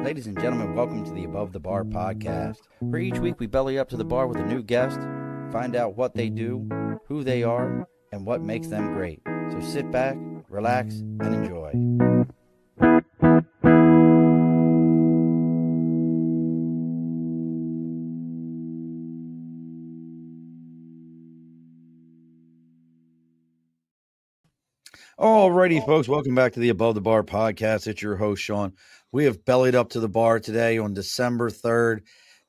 Ladies and gentlemen, welcome to the Above the Bar podcast, where each week we belly up to the bar with a new guest, find out what they do, who they are, and what makes them great. So sit back, relax, and enjoy. Alrighty, folks, welcome back to the Above the Bar podcast. It's your host, Sean. We have bellied up to the bar today on December 3rd.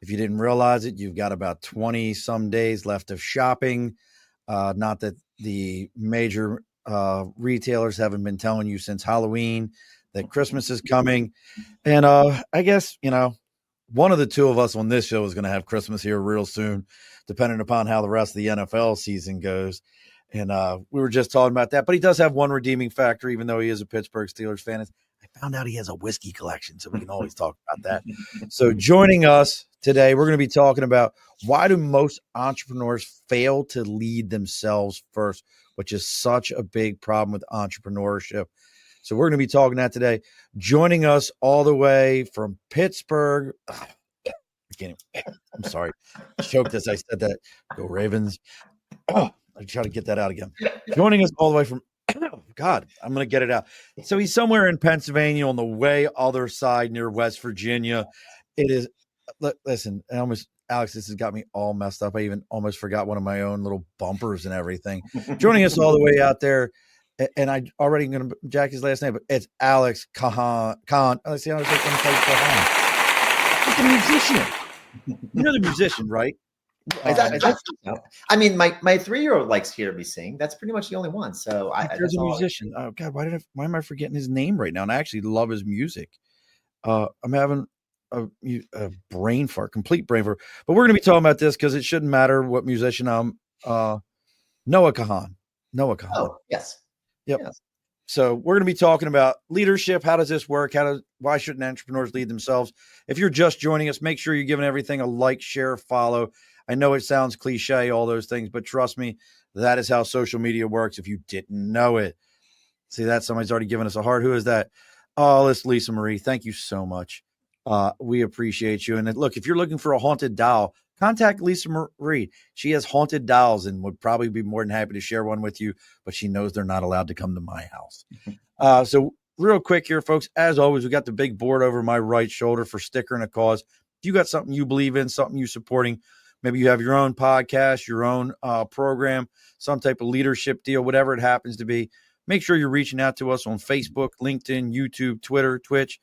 If you didn't realize it, you've got about 20 some days left of shopping. Not that the major retailers haven't been telling you since Halloween that Christmas is coming. And I guess, one of the two of us on this show is going to have Christmas here real soon, depending upon how the rest of the NFL season goes. And we were just talking about that. But he does have one redeeming factor, even though he is a Pittsburgh Steelers fan. I found out he has a whiskey collection, so we can always talk about that. So joining us today, we're going to be talking about why do most entrepreneurs fail to lead themselves first, which is such a big problem with entrepreneurship. So we're going to be talking that today. Joining us all the way from Pittsburgh. I'm sorry. I choked as I said that. Go Ravens. I try to get that out again. Joining us all the way from, God, I'm going to get it out. So he's somewhere in Pennsylvania on the way other side near West Virginia. It is, listen, Alex, this has got me all messed up. I even almost forgot one of my own little bumpers and everything. Joining us all the way out there, and I already going to jack his last name, but it's Alex Kuhn. Let's see how I say Kuhn. He's a musician. You know the musician, right? I mean, my 3-year-old likes to hear me sing. That's pretty much the only one. So there's a musician. Oh God, why am I forgetting his name right now? And I actually love his music. I'm having a brain fart, complete brain fart. But we're going to be talking about this because it shouldn't matter what musician I'm. Noah Kahan. Oh, yes. Yep. Yes. So we're going to be talking about leadership. How does this work? Why shouldn't entrepreneurs lead themselves? If you're just joining us, make sure you're giving everything a like, share, follow. I know it sounds cliche, all those things, but trust me, that is how social media works if you didn't know it. See that? Somebody's already given us a heart. Who is that? Oh, it's Lisa Marie. Thank you so much. We appreciate you. And look, if you're looking for a haunted doll, contact Lisa Marie. She has haunted dolls and would probably be more than happy to share one with you, but she knows they're not allowed to come to my house. So real quick here, folks, as always, we got the big board over my right shoulder for sticker and a cause. If you got something you believe in, something you're supporting, maybe you have your own podcast, your own program, some type of leadership deal, whatever it happens to be, make sure you're reaching out to us on Facebook, LinkedIn, YouTube, Twitter, Twitch,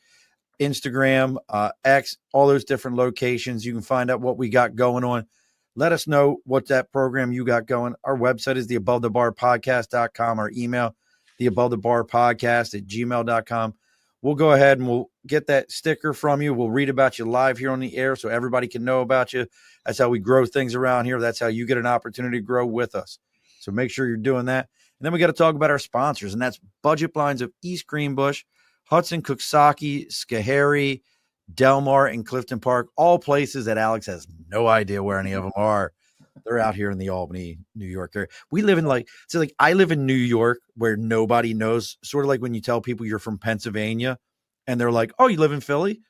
Instagram, X, all those different locations. You can find out what we got going on. Let us know what that program you got going. Our website is theabovethebarpodcast.com. Our email, theabovethebarpodcast@gmail.com. We'll go ahead and we'll get that sticker from you. We'll read about you live here on the air so everybody can know about you. That's how we grow things around here. That's how you get an opportunity to grow with us. So make sure you're doing that. And then we got to talk about our sponsors, and that's Budget Blinds of East Greenbush, Hudson, Cooksaki, Schoharie, Delmar, and Clifton Park, all places that Alex has no idea where any of them are. They're out here in the Albany, New York area. We live in I live in New York where nobody knows, sort of like when you tell people you're from Pennsylvania and they're like, oh, you live in Philly?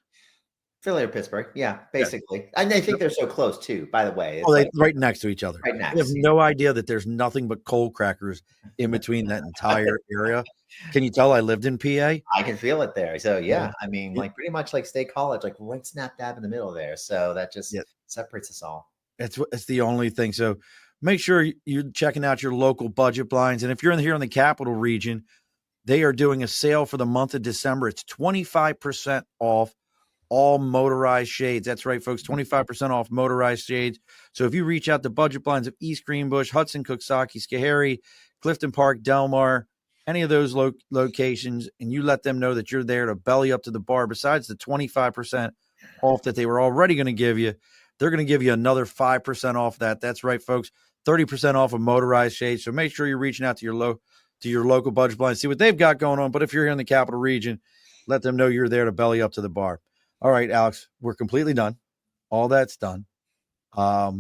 Philly or Pittsburgh. Yeah, basically. Yeah. And I think they're so close too, by the way. It's right next to each other. Right next. They have no idea that there's nothing but cold crackers in between that entire area. Can you tell I lived in PA? I can feel it there. So yeah, I mean, pretty much like State College, like right snap dab in the middle there. So that just separates us all. It's the only thing. So make sure you're checking out your local Budget Blinds. And if you're here in the capital region, they are doing a sale for the month of December. It's 25% off all motorized shades. That's right, folks, 25% off motorized shades. So if you reach out to Budget Blinds of East Greenbush, Hudson, Cooksaki, Schoharie, Clifton Park, Delmar, any of those locations, and you let them know that you're there to belly up to the bar, besides the 25% off that they were already going to give you, they're going to give you another 5% off that. That's right, folks, 30% off of motorized shades. So make sure you're reaching out to your local Budget Blinds, see what they've got going on. But if you're here in the capital region, let them know you're there to belly up to the bar. All right, Alex, we're completely done. All that's done. So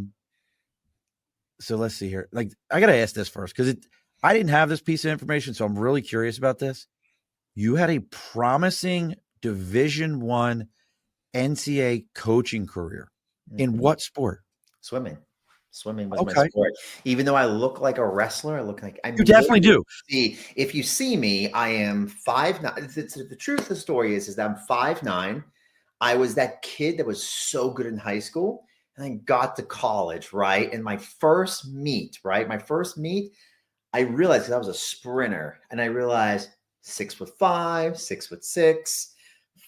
let's see here. Like, I got to ask this first because I didn't have this piece of information, so I'm really curious about this. You had a promising Division I NCAA coaching career. In what sport? Swimming. Swimming was my Okay. sport. Even though I look like a wrestler, I look like You definitely do. See, if you see me, I am 5'9". The truth of the story is that I'm 5'9". I was that kid that was so good in high school, and I got to college, right? And my first meet, I realized, because I was a sprinter, and I realized 6'5", 6'6",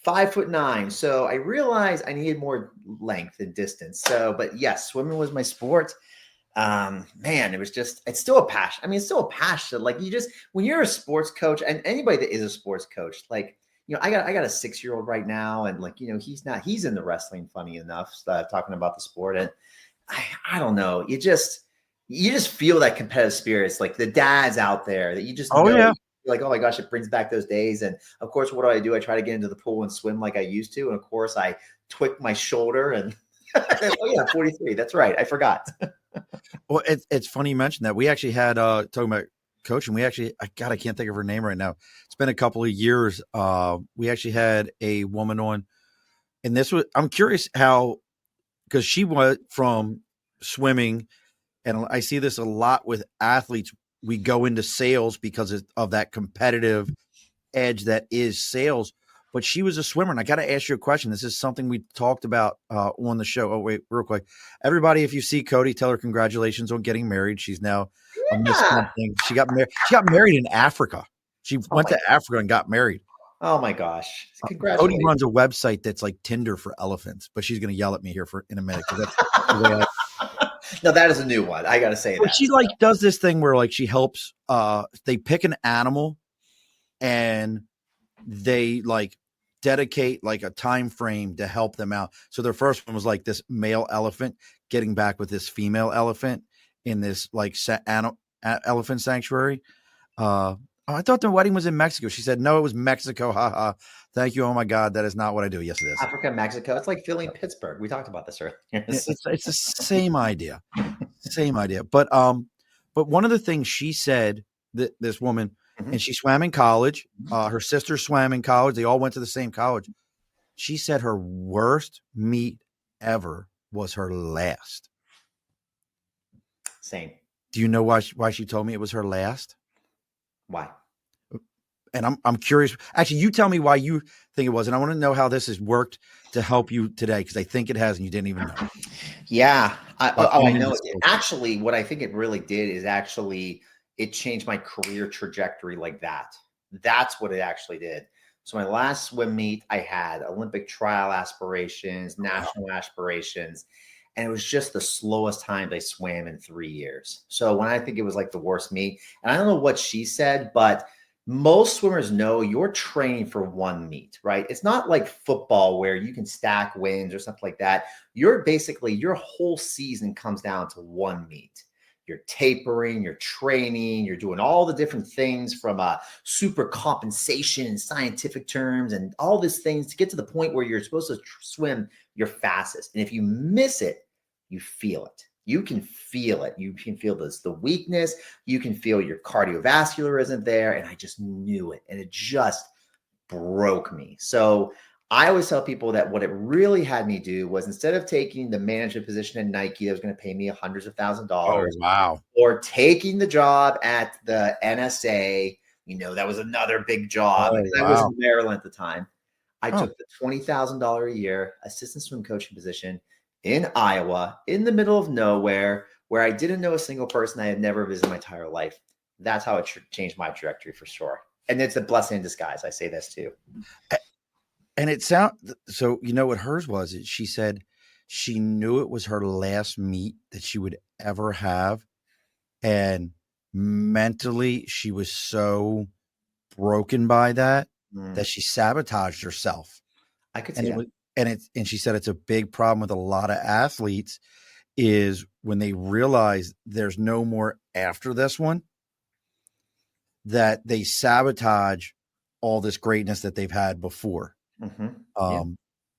5'9". So I realized I needed more length and distance. So, but yes, swimming was my sport. Man, it's still a passion. I mean, it's still a passion. Like, when you're a sports coach, and anybody that is a sports coach, like, I got a 6-year-old right now, and like, he's in the wrestling, funny enough, talking about the sport. And I don't know. You just feel that competitive spirit. It's like the dads out there that you just know. Yeah. Like, oh my gosh, it brings back those days. And of course, what do? I try to get into the pool and swim like I used to. And of course, I tweaked my shoulder and oh yeah, 43. That's right. I forgot. Well, it's funny you mentioned that. We actually had talking about coaching. I can't think of her name right now. It's been a couple of years. We actually had a woman on, and I'm curious how, because she went from swimming, and I see this a lot with athletes. We go into sales because of that competitive edge that is sales. But she was a swimmer, and I got to ask you a question. This is something we talked about on the show. Oh, wait, real quick. Everybody, if you see Cody, tell her congratulations on getting married. She's now a Miss something. She got married. She got married in Africa. She went to Africa and got married. Oh my gosh! Congratulations. Cody runs a website that's like Tinder for elephants, but she's going to yell at me here in a minute. That's the way No, that is a new one. I got to say that. She does this thing where like she helps. They pick an animal, and they like dedicate like a time frame to help them out. So their first one was like this male elephant getting back with this female elephant in this like elephant sanctuary. I thought the wedding was in Mexico. She said, no, it was Mexico. Ha. Thank you. Oh my God. That is not what I do. Yes, it is. Africa, Mexico. It's like Philly and Pittsburgh. We talked about this earlier. It's the same idea. Same idea. But one of the things she said, that this woman, and she swam in college. Her sister swam in college. They all went to the same college. She said her worst meet ever was her last. Same. Do you know why she told me it was her last? Why? And I'm curious. Actually, you tell me why you think it was, and I want to know how this has worked to help you today, because I think it has, and you didn't even know. Yeah. I know. Actually, what I think it really did is it changed my career trajectory like that. That's what it actually did. So my last swim meet, I had Olympic trial aspirations, national aspirations, and it was just the slowest time I swam in 3 years. So when I think it was like the worst meet, and I don't know what she said, but most swimmers know you're training for one meet, right? It's not like football where you can stack wins or something like that. Your whole season comes down to one meet. You're tapering, you're training, you're doing all the different things from super compensation and scientific terms and all these things to get to the point where you're supposed to swim your fastest. And if you miss it, you feel it. You can feel it. You can feel the weakness. You can feel your cardiovascular isn't there. And I just knew it. And it just broke me. So I always tell people that what it really had me do was, instead of taking the management position at Nike that was going to pay me hundreds of thousands of dollars, or taking the job at the NSA, that was another big job. I was in Maryland at the time. I took the $20,000 a year assistant swim coaching position in Iowa, in the middle of nowhere, where I didn't know a single person. I had never visited my entire life. That's how it changed my trajectory for sure. And it's a blessing in disguise. I say this too. And it so what hers was? She said she knew it was her last meet that she would ever have. And mentally, she was so broken by that she sabotaged herself. I could see that. And she said it's a big problem with a lot of athletes is when they realize there's no more after this one, that they sabotage all this greatness that they've had before.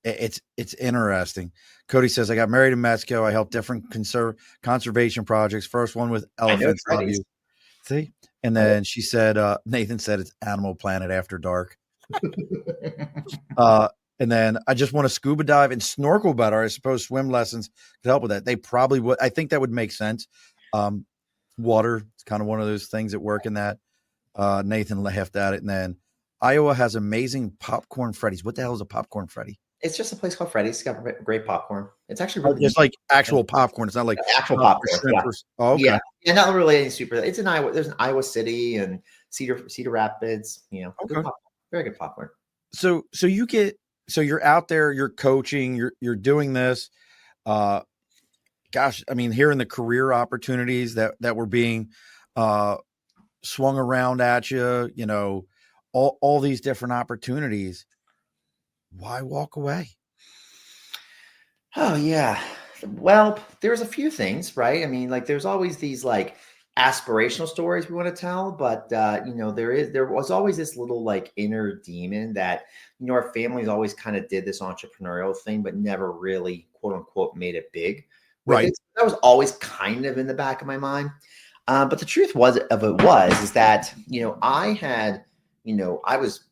It's interesting. Cody says, I got married in Mexico. I helped different conservation projects. First one with elephants. See? And then she said, Nathan said it's Animal Planet After Dark. And then I just want to scuba dive and snorkel better. I suppose swim lessons could help with that. They probably would. I think that would make sense. Water, it's kind of one of those things that work in that. Nathan laughed at it. And then Iowa has amazing popcorn Freddy's. What the hell is a popcorn Freddy? It's just a place called Freddy's. It's got great popcorn. It's actually really It's like actual popcorn. It's not like actual popcorn. Yeah. Okay. Yeah, not really any super. It's in Iowa. There's an Iowa City and Cedar Rapids. Good popcorn. Very good popcorn. So you're out there, you're coaching, you're doing this. Gosh, I mean, hearing the career opportunities that were being swung around at you, all these different opportunities. Why walk away? Oh yeah. Well, there's a few things, right? I mean, like there's always these like aspirational stories we want to tell, but there was always this little like inner demon that our families always kind of did this entrepreneurial thing, but never really quote unquote made it big. Right. That was always kind of in the back of my mind. But the truth was that I had I was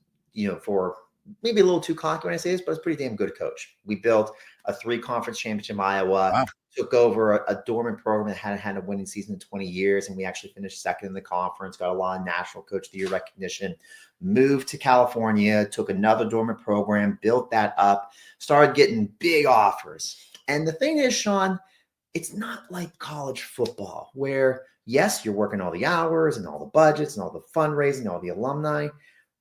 for maybe a little too cocky when I say this, but I was a pretty damn good coach. We built a 3-conference championship in Iowa. Wow. Took over a dormant program that hadn't had a winning season in 20 years. And we actually finished second in the conference, got a lot of national coach of the year recognition, moved to California, took another dormant program, built that up, started getting big offers. And the thing is, Sean, it's not like college football where, yes, you're working all the hours and all the budgets and all the fundraising, all the alumni,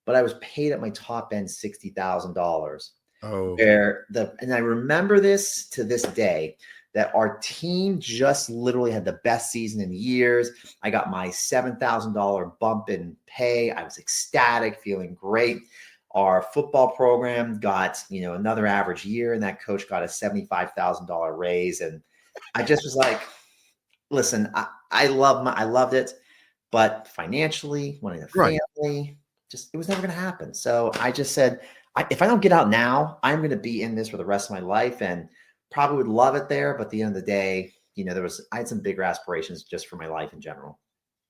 but I was paid at my top end $60,000. Oh, and I remember this to this day, that our team just literally had the best season in years. I got my $7,000 bump in pay. I was ecstatic, feeling great. Our football program got, another average year, and that coach got a $75,000 raise. And I just was like, listen, I loved it, but financially, wanting a family, it was never going to happen. So I just said, if I don't get out now, I'm going to be in this for the rest of my life, and probably would love it there. But at the end of the day, I had some bigger aspirations just for my life in general.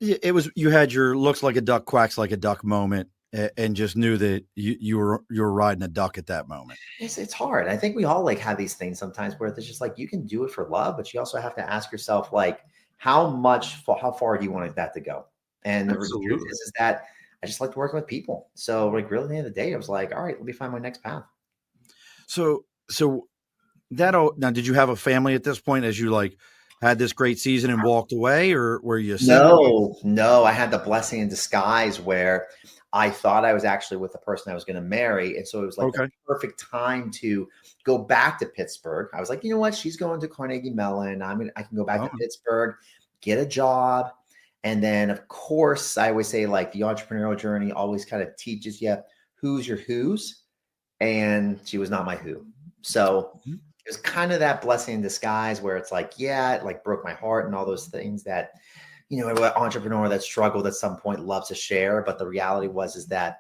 It was, you had your looks like a duck, quacks like a duck moment, and just knew that you were riding a duck at that moment. It's hard. I think we all have these things sometimes where it's just like, you can do it for love, but you also have to ask yourself, how far do you want that to go? And the truth is that I just liked working with people. So really at the end of the day, I was like, all right, let me find my next path. So now, did you have a family at this point as you had this great season and walked away, or were you single? No, I had the blessing in disguise where I thought I was actually with the person I was going to marry. And so it was the perfect time to go back to Pittsburgh. I was like, you know what? She's going to Carnegie Mellon. I can go back to Pittsburgh, get a job. And then of course I always say the entrepreneurial journey always kind of teaches you who's your who's, and she was not my who. So it was kind of that blessing in disguise where it's it broke my heart and all those things that, an entrepreneur that struggled at some point loves to share. But the reality is that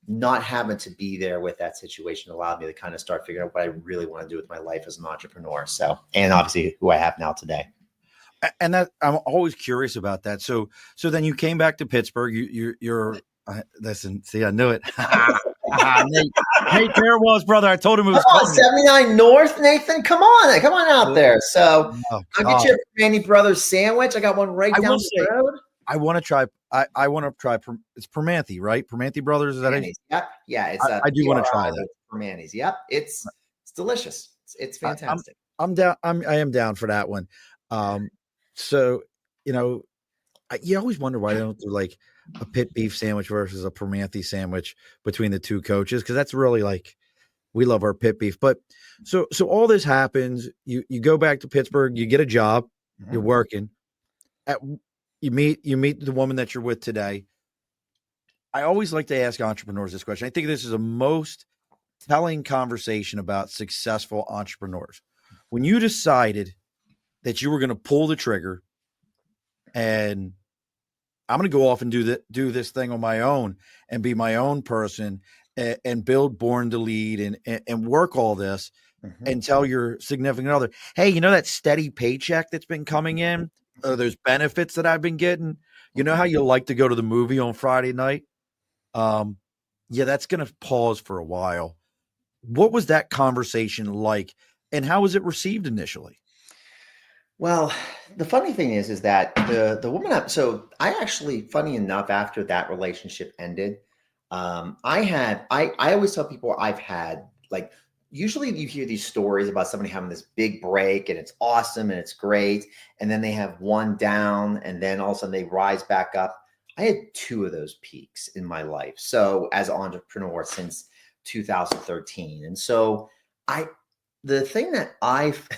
not having to be there with that situation allowed me to kind of start figuring out what I really want to do with my life as an entrepreneur. So, and obviously who I have now today. And that I'm always curious about that. So then you came back to Pittsburgh. You're listen. See, I knew it. Nate there was, brother. I told him it was 79 North, Nathan. Come on out there. So I'll get you a Permanente Brothers sandwich. I got one right down the road. I want to try. I want to try. It's Permanente, right? Permanente Brothers. Is that it? Yep. Yeah. It's. I do want to try that. Permanentes. Yep. It's delicious. It's fantastic. I'm down. I am down for that one. So, you always wonder why they don't do a pit beef sandwich versus a Permanente sandwich between the two coaches. Cause that's really we love our pit beef. But so all this happens, you go back to Pittsburgh, you get a job, you're working you meet the woman that you're with today. I always like to ask entrepreneurs this question. I think this is a most telling conversation about successful entrepreneurs. When you decided that you were going to pull the trigger and I'm going to go off and do this thing on my own and be my own person and build Born to Lead and work all this and tell your significant other, hey, that steady paycheck that's been coming in, or those benefits that I've been getting, how you like to go to the movie on Friday night? That's going to pause for a while. What was that conversation like, and how was it received initially? Well, the funny thing is that the woman. So I actually, funny enough, after that relationship ended, I always tell people I've had like usually you hear these stories about somebody having this big break and it's awesome and it's great, and then they have one down and then all of a sudden they rise back up. I had two of those peaks in my life. So as an entrepreneur since 2013, and so I the thing that I've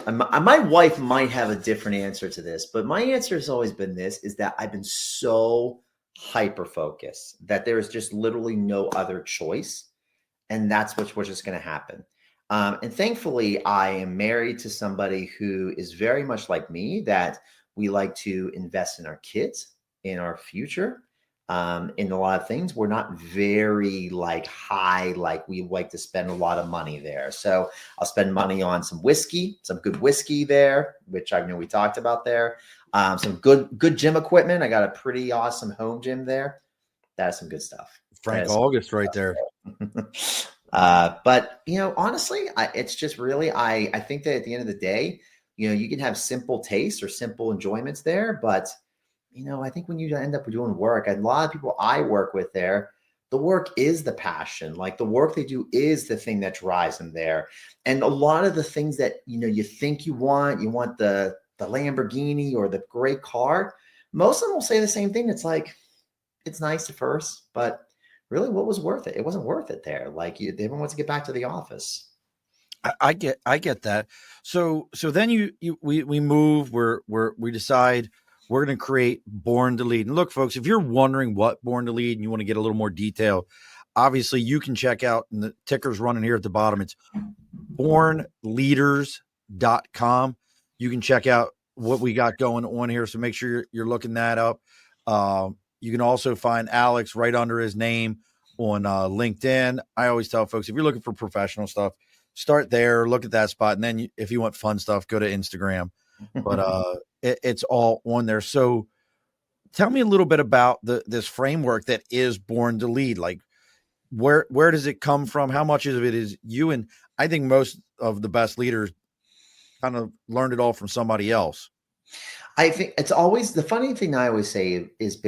my wife might have a different answer to this, but my answer has always been this is that I've been so hyper focused that there is just literally no other choice. And that's what's just going to happen. And thankfully, I am married to somebody who is very much like me, that we like to invest in our kids, in our future, in a lot of things. We're not very like high, like we like to spend a lot of money there. So I'll spend money on some whiskey, some good whiskey there, which I know we talked about there. Some good gym equipment. I got a pretty awesome home gym there. That's some good stuff. Frank August right there. But honestly, it's just really, I think that at the end of the day, you can have simple tastes or simple enjoyments there, but I think when you end up doing work, a lot of people I work with there, the work is the passion. Like the work they do is the thing that drives them there. And a lot of the things that, you think you want the Lamborghini or the great car. Most of them will say the same thing. It's like, it's nice at first, but really what was worth it? It wasn't worth it there. Like everyone wants to get back to the office. I get that. So then we move, we decide we're going to create Born to Lead. And look, folks, if you're wondering what Born to Lead and you want to get a little more detail, obviously you can check out, and the ticker's running here at the bottom. It's bornleaders.com. You can check out what we got going on here. So make sure you're looking that up. You can also find Alex right under his name on LinkedIn. I always tell folks, if you're looking for professional stuff, start there, look at that spot. And then if you want fun stuff, go to Instagram. But it's all on there. So tell me a little bit about this framework that is Born to Lead. Like where does it come from? How much of it is you? And I think most of the best leaders kind of learned it all from somebody else. I think it's always the funny thing I always say is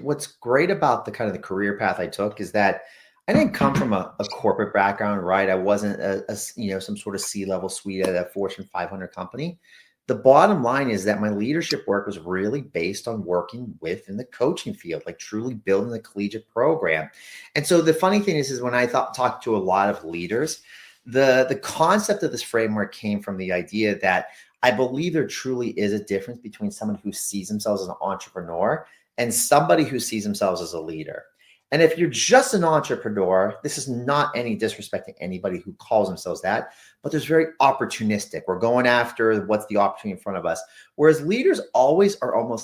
what's great about the kind of the career path I took is that I didn't come from a corporate background, right? I wasn't some sort of C-level suite at a Fortune 500 company. The bottom line is that my leadership work was really based on working in the coaching field, like truly building the collegiate program. And so the funny thing is when I talked to a lot of leaders, the concept of this framework came from the idea that I believe there truly is a difference between someone who sees themselves as an entrepreneur and somebody who sees themselves as a leader. And if you're just an entrepreneur, this is not any disrespect to anybody who calls themselves that, but there's very opportunistic. We're going after what's the opportunity in front of us. Whereas leaders always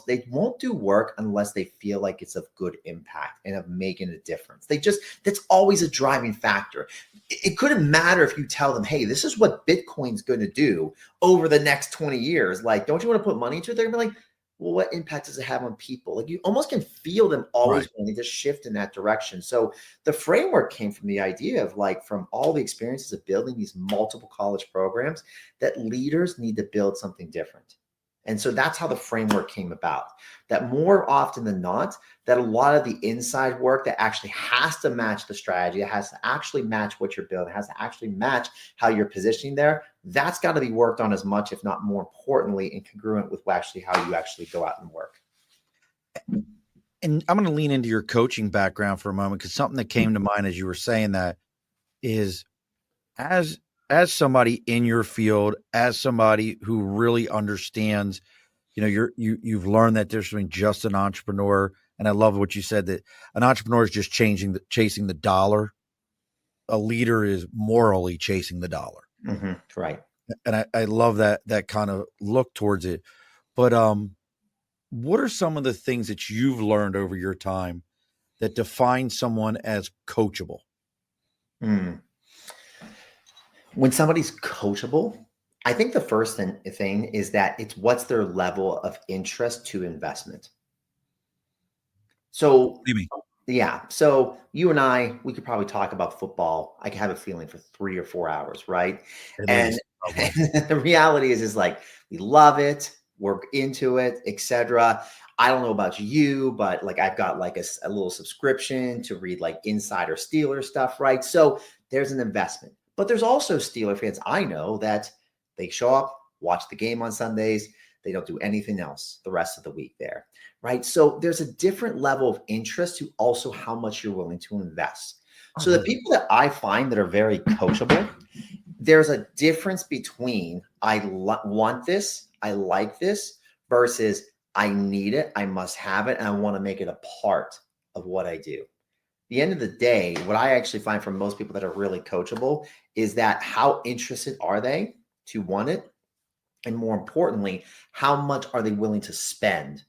they won't do work unless they feel like it's of good impact and of making a difference. That's always a driving factor. It couldn't matter if you tell them, hey, this is what Bitcoin's going to do over the next 20 years. Like, don't you want to put money into it? They're going to be like, well, what impact does it have on people? Like you almost can feel them always wanting to shift in that direction. So the framework came from the idea of from all the experiences of building these multiple college programs that leaders need to build something different. And so that's how the framework came about, that more often than not, that a lot of the inside work that actually has to match the strategy, it has to actually match what you're building, it has to actually match how you're positioning there. That's got to be worked on as much, if not more importantly, and congruent with actually how you actually go out and work. And I'm going to lean into your coaching background for a moment, because something that came to mind as you were saying that is as somebody in your field, as somebody who really understands, you've learned that there's between just an entrepreneur. And I love what you said, that an entrepreneur is just chasing the dollar. A leader is morally chasing the dollar. Mm-hmm. Right. And I love that kind of look towards it. But what are some of the things that you've learned over your time that define someone as coachable? When somebody's coachable, I think the first thing is that it's what's their level of interest to investment. So What do you mean? Yeah. So you and I, we could probably talk about football. I have a feeling for 3 or 4 hours, right? At And, least, probably. and the reality is like we love it, we're into it, etc. I don't know about you, but like I've got like a little subscription to read like Insider Steeler stuff, right? So there's an investment. But there's also Steeler fans I know that they show up, watch the game on Sundays. They don't do anything else the rest of the week there, right? So there's a different level of interest to also how much you're willing to invest. So the people that I find that are very coachable, there's a difference between want this, I like this, versus I need it, I must have it, and I want to make it a part of what I do. At the end of the day, what I actually find from most people that are really coachable is that how interested are they to want it? And more importantly, how much are they willing to spend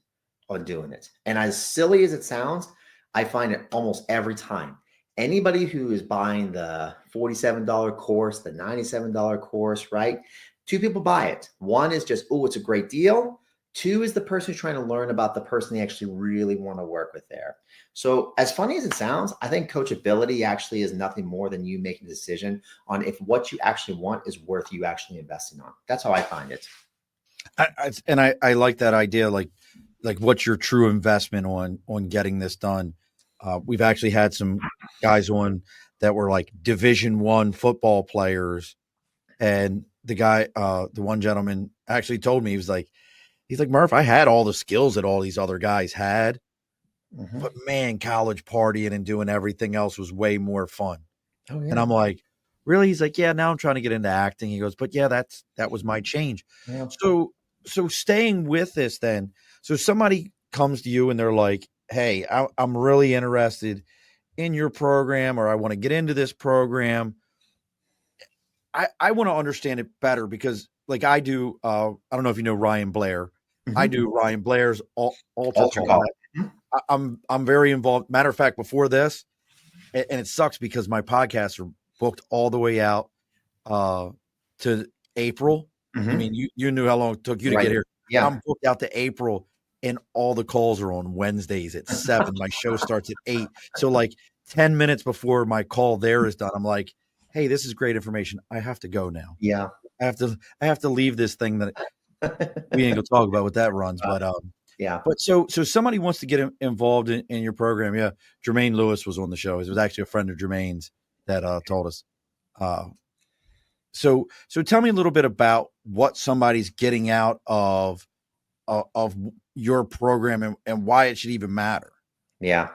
on doing it? And as silly as it sounds, I find it almost every time. Anybody who is buying the $47 course, the $97 course, right? Two people buy it. One is just, oh, it's a great deal. Two is the person who's trying to learn about the person they actually really want to work with there. So as funny as it sounds, I think coachability actually is nothing more than you making a decision on if what you actually want is worth you actually investing on. That's how I find it. I like that idea. Like what's your true investment on getting this done? We've actually had some guys on that were like Division I football players, and the one gentleman actually told me, he's like, Murph, I had all the skills that all these other guys had, but man, college partying and doing everything else was way more fun. Oh, yeah. And I'm like, really? He's like, yeah, now I'm trying to get into acting. He goes, but yeah, that was my change. Yeah. So staying with this then, so somebody comes to you and they're like, hey, I'm really interested in your program, or I want to get into this program. I want to understand it better because like I do, I don't know if you know Ryan Blair. I do Ryan Blair's altar call. I'm very involved. Matter of fact, before this, and it sucks because my podcasts are booked all the way out to April. I mean, you knew how long it took you to get here. Yeah. I'm booked out to April, and all the calls are on Wednesdays at 7. My show starts at 8. So like 10 minutes before my call there is done, I'm like, hey, this is great information. I have to go now. Yeah. I have to leave this thing that we ain't gonna talk about what that runs, but yeah. But so somebody wants to get involved in your program. Yeah, Jermaine Lewis was on the show. It was actually a friend of Jermaine's that told us. So tell me a little bit about what somebody's getting out of your program and why it should even matter. Yeah.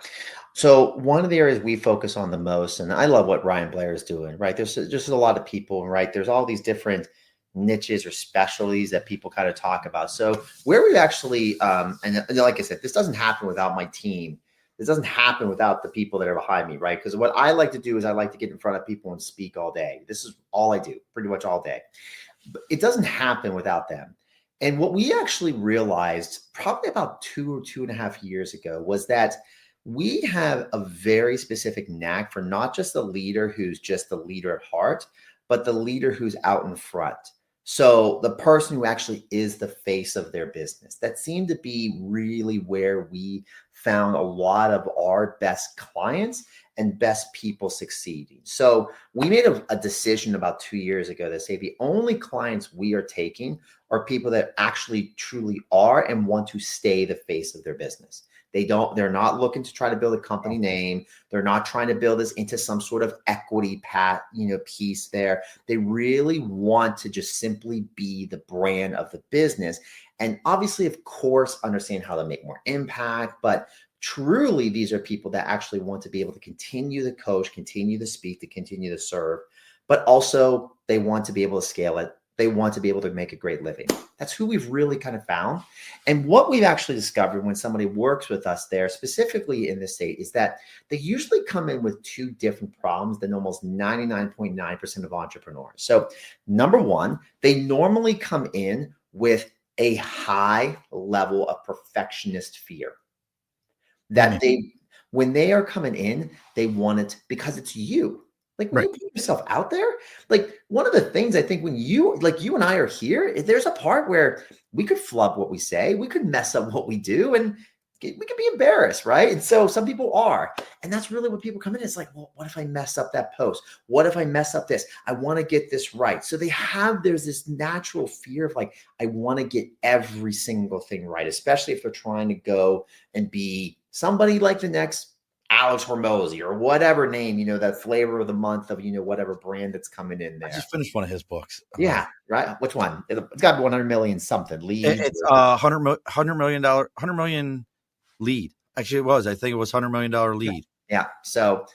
So one of the areas we focus on the most, and I love what Ryan Blair is doing, right? There's just a lot of people, right? There's all these different niches or specialties that people kind of talk about. So where we've actually, and like I said, this doesn't happen without my team. This doesn't happen without the people that are behind me, right? Because what I like to do is I like to get in front of people and speak all day. This is all I do, pretty much all day. But it doesn't happen without them. And what we actually realized probably about 2 or 2.5 years ago was that we have a very specific knack for not just the leader who's just the leader at heart, but the leader who's out in front. So the person who actually is the face of their business. That seemed to be really where we found a lot of our best clients and best people succeeding. So we made a decision about 2 years ago to say the only clients we are taking are people that actually truly are and want to stay the face of their business. They're not looking to try to build a company name. They're not trying to build this into some sort of equity piece there. They really want to just simply be the brand of the business. And obviously, of course, understand how to make more impact. But truly, these are people that actually want to be able to continue to coach, continue to speak, to continue to serve. But also, they want to be able to scale it. They want to be able to make a great living. That's who we've really kind of found. And what we've actually discovered when somebody works with us there, specifically in this state, is that they usually come in with two different problems than almost 99.9% of entrepreneurs. So number one, they normally come in with a high level of perfectionist fear. That when they are coming in, they want it because it's you. Like when you put yourself out there, like one of the things I think when you and I are here, there's a part where we could flub what we say, we could mess up what we do, and we can be embarrassed, right? And so some people are, and that's really what people come in. It's like, well, what if I mess up that post? What if I mess up this? I want to get this right. So there's this natural fear of like, I want to get every single thing right, especially if they're trying to go and be somebody like the next Alex Hormozy or whatever name, that flavor of the month of, whatever brand that's coming in there. I just finished one of his books. Yeah. Right. Which one? It's got 100 million something leads. It's $100 million lead. Actually, it was. I think it was $100 million lead. Yeah. So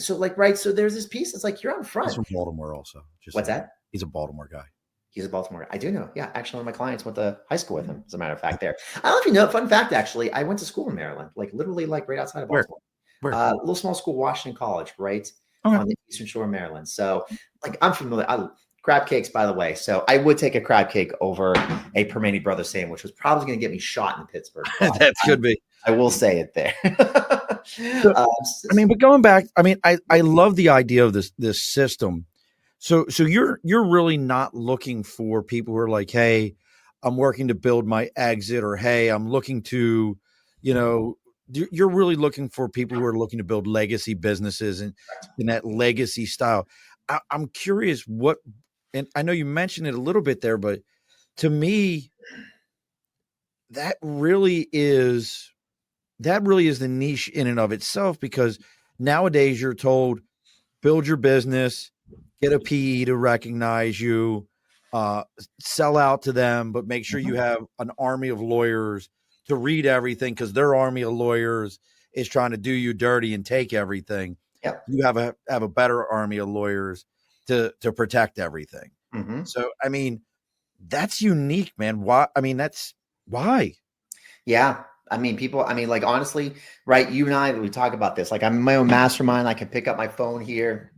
like, right. So there's this piece. It's like, you're out front. He's from Baltimore also. What's that? He's a Baltimore guy. He's a Baltimore. I do know. Yeah. Actually, one of my clients went to high school with him, as a matter of fact, there. I don't know if you know, fun fact, actually, I went to school in Maryland, like literally like right outside of Baltimore. Where? A little small school, Washington College, right? Okay. On the Eastern Shore of Maryland. So like, I'm familiar. Crab cakes, by the way. So I would take a crab cake over a Permane Brothers sandwich, which was probably going to get me shot in Pittsburgh. That could be. I will say it there. But going back, I love the idea of this system. So you're really not looking for people who are like, hey, I'm working to build my exit, or hey, I'm looking to, you're really looking for people who are looking to build legacy businesses and in that legacy style. I'm curious and I know you mentioned it a little bit there, but to me, that really is the niche in and of itself, because nowadays you're told, build your business, get a PE to recognize you, sell out to them, but make sure you have an army of lawyers to read everything, because their army of lawyers is trying to do you dirty and take everything. Yep. You have a better army of lawyers to protect everything. Mm-hmm. So, that's unique, man. Why? That's why. Yeah. People, like, honestly, right. You and I, we talk about this, like, I'm in my own mastermind. I can pick up my phone here,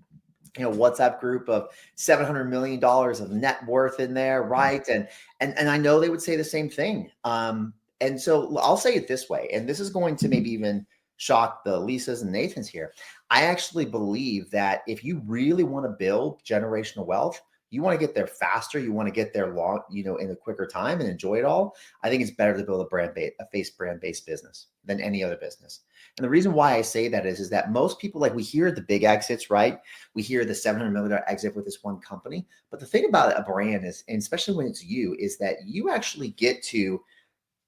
WhatsApp group of $700 million of net worth in there. Right. And I know they would say the same thing. And so I'll say it this way, and this is going to maybe even shock the Lisas and Nathans here. I actually believe that if you really want to build generational wealth, you want to get there faster, you want to get there long, in a quicker time and enjoy it all. I think it's better to build a brand-based business than any other business. And the reason why I say that is that most people, like, we hear the big exits, right? We hear the $700 million exit with this one company. But the thing about a brand is, and especially when it's you, is that you actually get to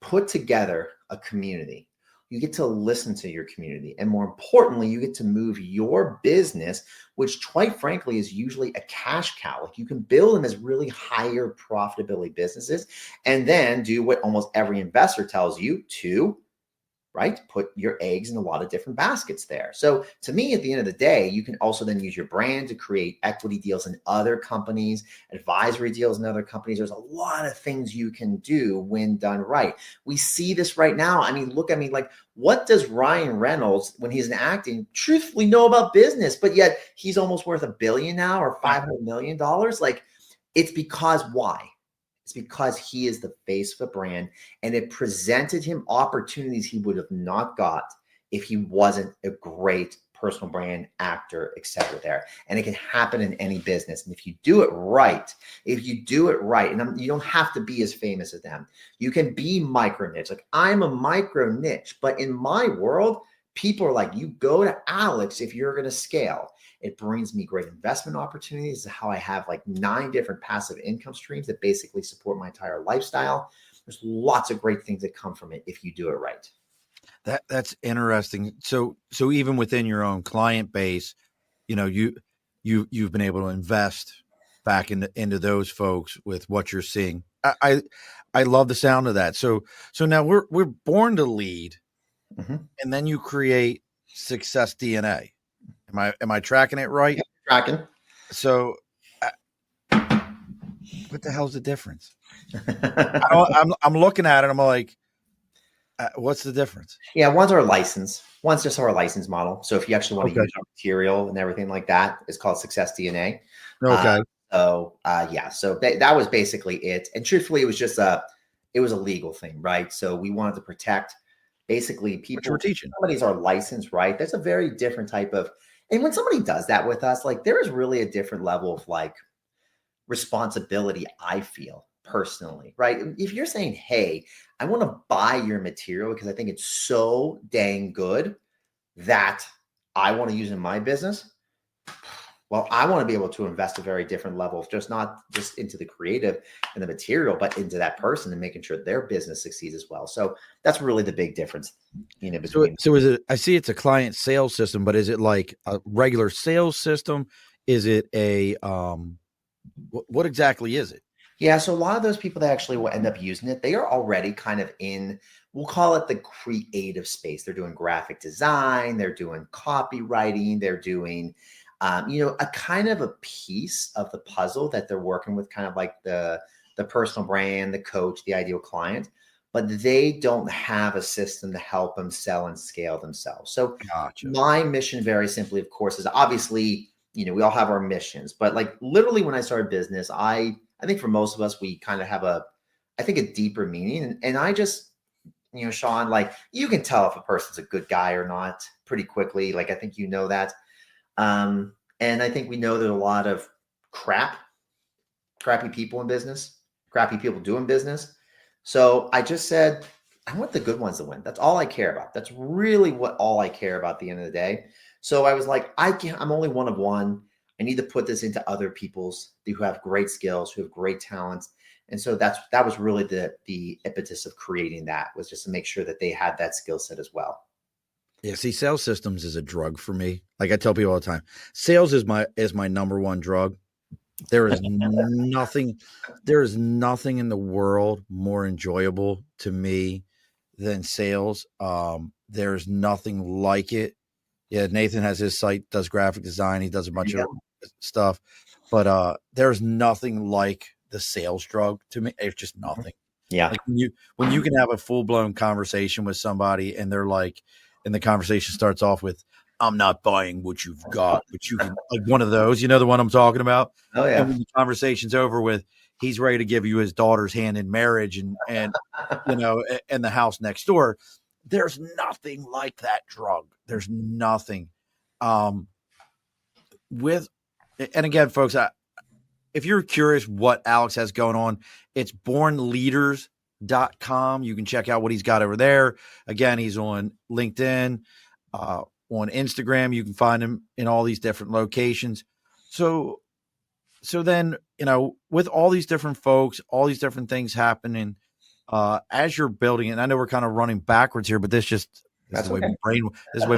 put together a community. You get to listen to your community. And more importantly, you get to move your business, which quite frankly is usually a cash cow. Like, you can build them as really higher profitability businesses, and then do what almost every investor tells you to, right? Put your eggs in a lot of different baskets there. So to me, at the end of the day, you can also then use your brand to create equity deals in other companies, advisory deals in other companies. There's a lot of things you can do when done right. We see this right now. Like, what does Ryan Reynolds, when he's in acting, truthfully know about business? But yet he's almost worth $1 billion now, or $500 million. Like, it's because why? It's because he is the face of a brand, and it presented him opportunities he would have not got if he wasn't a great personal brand actor, etc. there. And it can happen in any business. And if you do it right, and you don't have to be as famous as them, you can be micro niche. Like, I'm a micro niche, but in my world, people are like, you go to Alex if you're going to scale. It brings me great investment opportunities. This is how I have like 9 different passive income streams that basically support my entire lifestyle. There's lots of great things that come from it if you do it right. That's interesting. So even within your own client base, you've been able to invest back into those folks with what you're seeing. I love the sound of that. So now we're born to lead, and then you create SuccessDNA. Am I tracking it right? Yeah, tracking. So, what the hell's the difference? I'm looking at it. I'm like, what's the difference? Yeah, one's our license. One's just our license model. So if you actually want to use our material and everything like that, it's called SuccessDNA. Okay. So that was basically it. And truthfully, it was just a legal thing, right? So we wanted to protect basically people. What you were teaching. Somebody's our license, right? There's a very different type of. And when somebody does that with us, like, there is really a different level of like responsibility, I feel, personally, right? If you're saying, hey, I want to buy your material because I think it's so dang good that I want to use in my business. Well, I want to be able to invest a very different level, just not just into the creative and the material, but into that person and making sure their business succeeds as well. So that's really the big difference, between. So is it, I see it's a client sales system, but is it like a regular sales system? Is it a, what exactly is it? Yeah, so a lot of those people that actually will end up using it, they are already kind of in, we'll call it the creative space. They're doing graphic design, they're doing copywriting, they're doing, a kind of a piece of the puzzle that they're working with, kind of like the personal brand, the coach, the ideal client, but they don't have a system to help them sell and scale themselves. So Gotcha. my mission, very simply, of course, is obviously, we all have our missions, but like literally when I started business, I think for most of us, we kind of have a deeper meaning. And I just, Sean, like you can tell if a person's a good guy or not pretty quickly. Like, I think that. And I think we know there's a lot of crappy people in business, crappy people doing business. So I just said, I want the good ones to win. That's all I care about. That's really all I care about at the end of the day. So I was like, I'm only one of one. I need to put this into other people's who have great skills, who have great talents. And so that was really the impetus of creating that, was just to make sure that they had that skill set as well. Yeah, see, sales systems is a drug for me. Like I tell people all the time, sales is my number one drug. There is nothing in the world more enjoyable to me than sales. There's nothing like it. Yeah, Nathan has his site, does graphic design, he does a bunch of stuff, but there's nothing like the sales drug to me. It's just nothing. Yeah. Like when you can have a full-blown conversation with somebody and they're like, and the conversation starts off with, I'm not buying what you've got, but you can, like one of those, the one I'm talking about. Oh yeah. And when the conversation's over with, he's ready to give you his daughter's hand in marriage and and the house next door. There's nothing like that drug. There's nothing. And again, folks, if you're curious what Alex has going on, it's bornleaders.com. You can check out what he's got over there. Again, he's on LinkedIn, on Instagram. You can find him in all these different locations. So then, with all these different folks, all these different things happening, as you're building it, and I know we're kind of running backwards here, but this is the way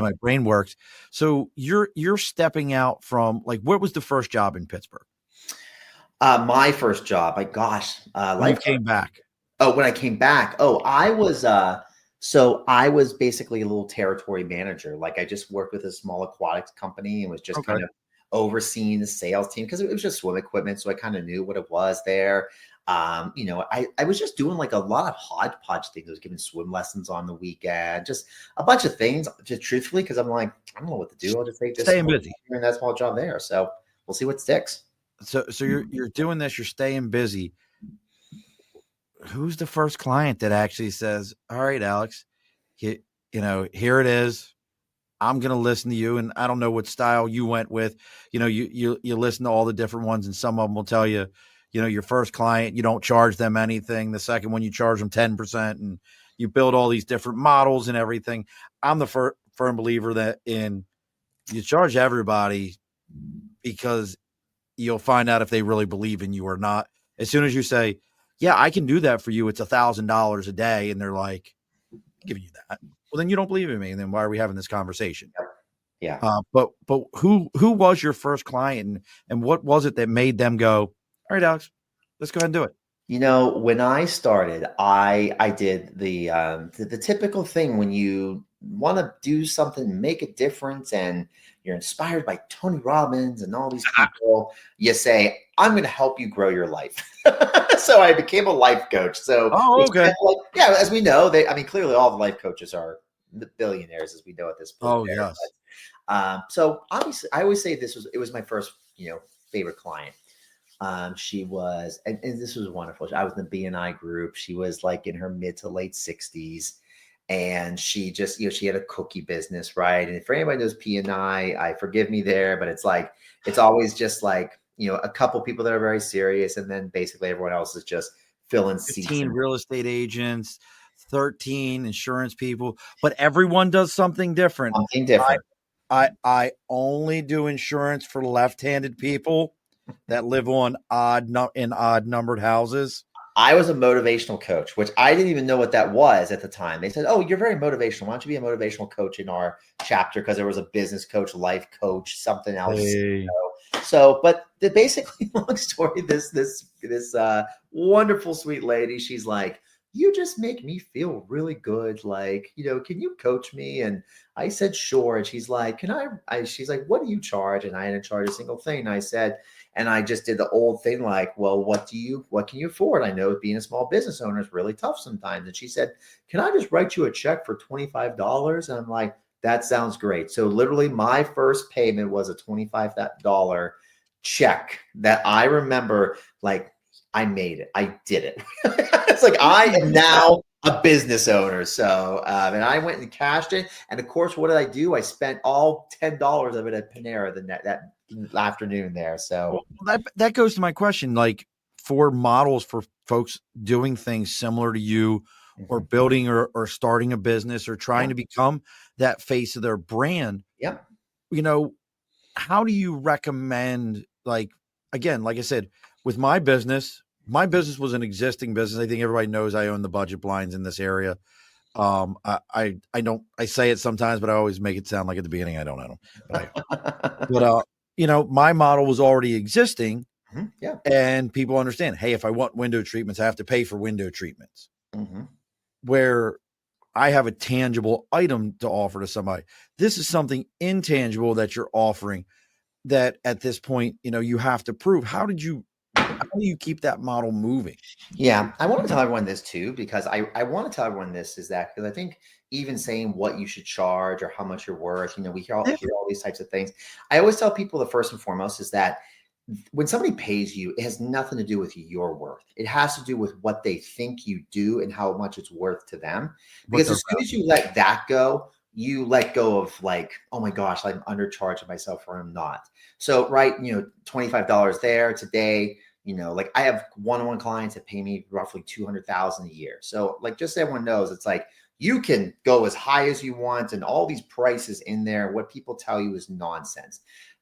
my brain works. So you're stepping out from, like, what was the first job in Pittsburgh? My first job, when you came back. Oh, when I came back. Oh, I was basically a little territory manager. Like I just worked with a small aquatics company and was just kind of overseeing the sales team because it was just swim equipment. So I kind of knew what it was there. I was just doing like a lot of hodgepodge things. I was giving swim lessons on the weekend, just a bunch of things, just truthfully, because I'm like, I don't know what to do. I'll just take this staying busy and that small job there. So we'll see what sticks. So you're doing this, you're staying busy. Who's the first client that actually says, all right, Alex, here it is. I'm going to listen to you. And I don't know what style you went with. You listen to all the different ones, and some of them will tell you, your first client, you don't charge them anything. The second one, you charge them 10%, and you build all these different models and everything. I'm the firm believer that you charge everybody, because you'll find out if they really believe in you or not. As soon as you say, yeah, I can do that for you, it's $1,000 a day, and they're like, I'm giving you that. Well, then you don't believe in me. And then why are we having this conversation? Yeah. But who was your first client, and what was it that made them go, all right, Alex, let's go ahead and do it? When I started, I did the typical thing when you want to do something, make a difference, and you're inspired by Tony Robbins and all these people. You say, I'm going to help you grow your life. So I became a life coach. So, as we know, clearly all the life coaches are the billionaires, as we know at this point. Oh, yes. So obviously, I always say it was my first, favorite client. She was, and this was wonderful. I was in the B&I group. She was like in her mid to late 60s. And she just, she had a cookie business, right? And for anybody knows P&I forgive me there, but it's like, it's always just like, a couple people that are very serious. And then basically everyone else is just fill in seats. 15 real estate agents, 13 insurance people, but everyone does something different. Something different. I only do insurance for left-handed people that live on odd numbered houses. I was a motivational coach, which I didn't even know what that was at the time. They said, "Oh, you're very motivational. Why don't you be a motivational coach in our chapter?" Because there was a business coach, life coach, something else. Hey. So, but basically, long story. This wonderful sweet lady. She's like, "You just make me feel really good. Like, can you coach me?" And I said, "Sure." And she's like, "Can I?" She's like, "What do you charge?" And I didn't charge a single thing. And I said. And I just did the old thing like, well, what can you afford? I know being a small business owner is really tough sometimes. And she said, can I just write you a check for $25? And I'm like, that sounds great. So literally my first payment was a $25 check that I remember, like, I made it. I did it. It's like, I am now a business owner. So, and I went and cashed it. And of course, what did I do? I spent all $10 of it at Panera that afternoon there. So that goes to my question, like for models for folks doing things similar to you or building or starting a business or trying to become that face of their brand. Yeah. How do you recommend, like, again, like I said, with my business was an existing business. I think everybody knows I own the budget blinds in this area. I say it sometimes, but I always make it sound like at the beginning I don't own them. But my model was already existing. Yeah. And people understand, hey, if I want window treatments, I have to pay for window treatments. Where I have a tangible item to offer to somebody. This is something intangible that you're offering that at this point, you have to prove. How do you keep that model moving? Yeah, I want to tell everyone this too, because I want to tell everyone this is that because I think even saying what you should charge or how much you're worth, we hear all these types of things. I always tell people the first and foremost is that when somebody pays you, it has nothing to do with your worth. It has to do with what they think you do and how much it's worth to them. Because as soon as you let that go, you let go of like, oh my gosh, I'm undercharging myself or I'm not. So, right, $25 there today. Like I have one-on-one clients that pay me roughly $200,000 a year. So like, just so everyone knows, it's like you can go as high as you want and all these prices in there. What people tell you is nonsense.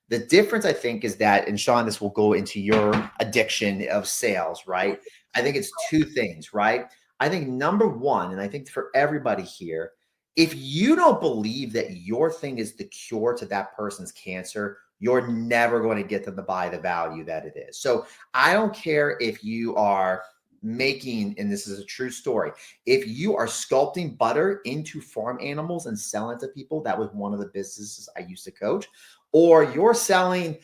The difference, I think, is that, and Sean, this will go into your addiction of sales, right? I think it's two things, right? I think number one, and I think for everybody here, if you don't believe that your thing is the cure to that person's cancer, you're never going to get them to buy the value that it is. So I don't care if you are making, and this is a true story, if you are sculpting butter into farm animals and selling it to people, that was one of the businesses I used to coach, or you're selling,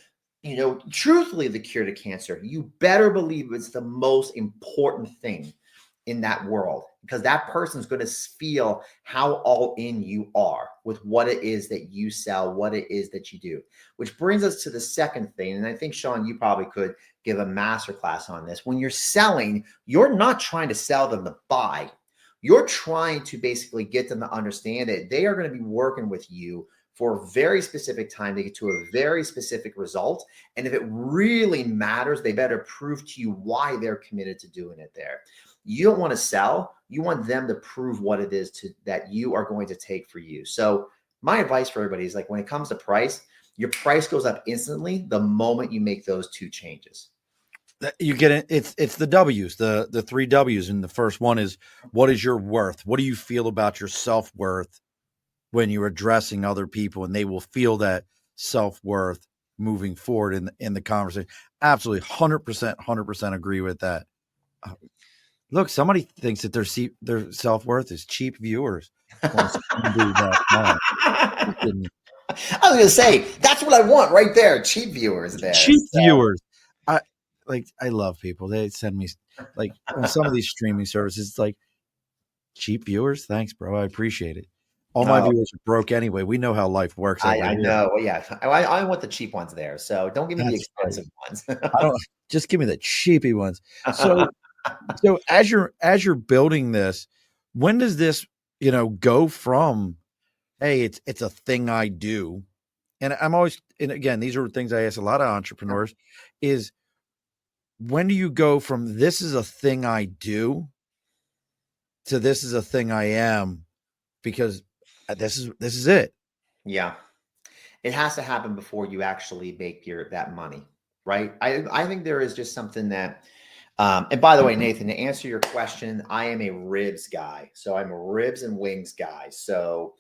truthfully the cure to cancer, you better believe it's the most important thing in that world, because that person's going to feel how all in you are with what it is that you sell, what it is that you do, which brings us to the second thing. And I think, Sean, you probably could give a masterclass on this. When you're selling, you're not trying to sell them to buy. You're trying to basically get them to understand that they are going to be working with you for a very specific time to get to a very specific result. And if it really matters, they better prove to you why they're committed to doing it there. You don't want to sell. You want them to prove what it is that you are going to take for you. So my advice for everybody is, like, when it comes to price, your price goes up instantly the moment you make those two changes. You get it. It's the W's, the three W's. And the first one is, what is your worth? What do you feel about your self-worth when you're addressing other people, and they will feel that self-worth moving forward in the conversation. Absolutely. 100% agree with that. Look, somebody thinks that their self-worth is cheap viewers. I was going to say, that's what I want right there. Cheap viewers there. Cheap viewers. I love people. They send me, like, on some of these streaming services, it's like, cheap viewers. Thanks, bro. I appreciate it. All my viewers are broke anyway. We know how life works. I know. Well, yeah. I want the cheap ones there. So don't give me the expensive ones. I don't, just give me the cheapy ones. So as you're building this, when does this, go from, hey, it's a thing I do. And I'm always, and again, these are things I ask a lot of entrepreneurs is, when do you go from this is a thing I do to this is a thing I am? Because this is it. Yeah. It has to happen before you actually make that money, right? I think there is just something that and by the way, Nathan, to answer your question, I am a ribs guy. So I'm a ribs and wings guy. So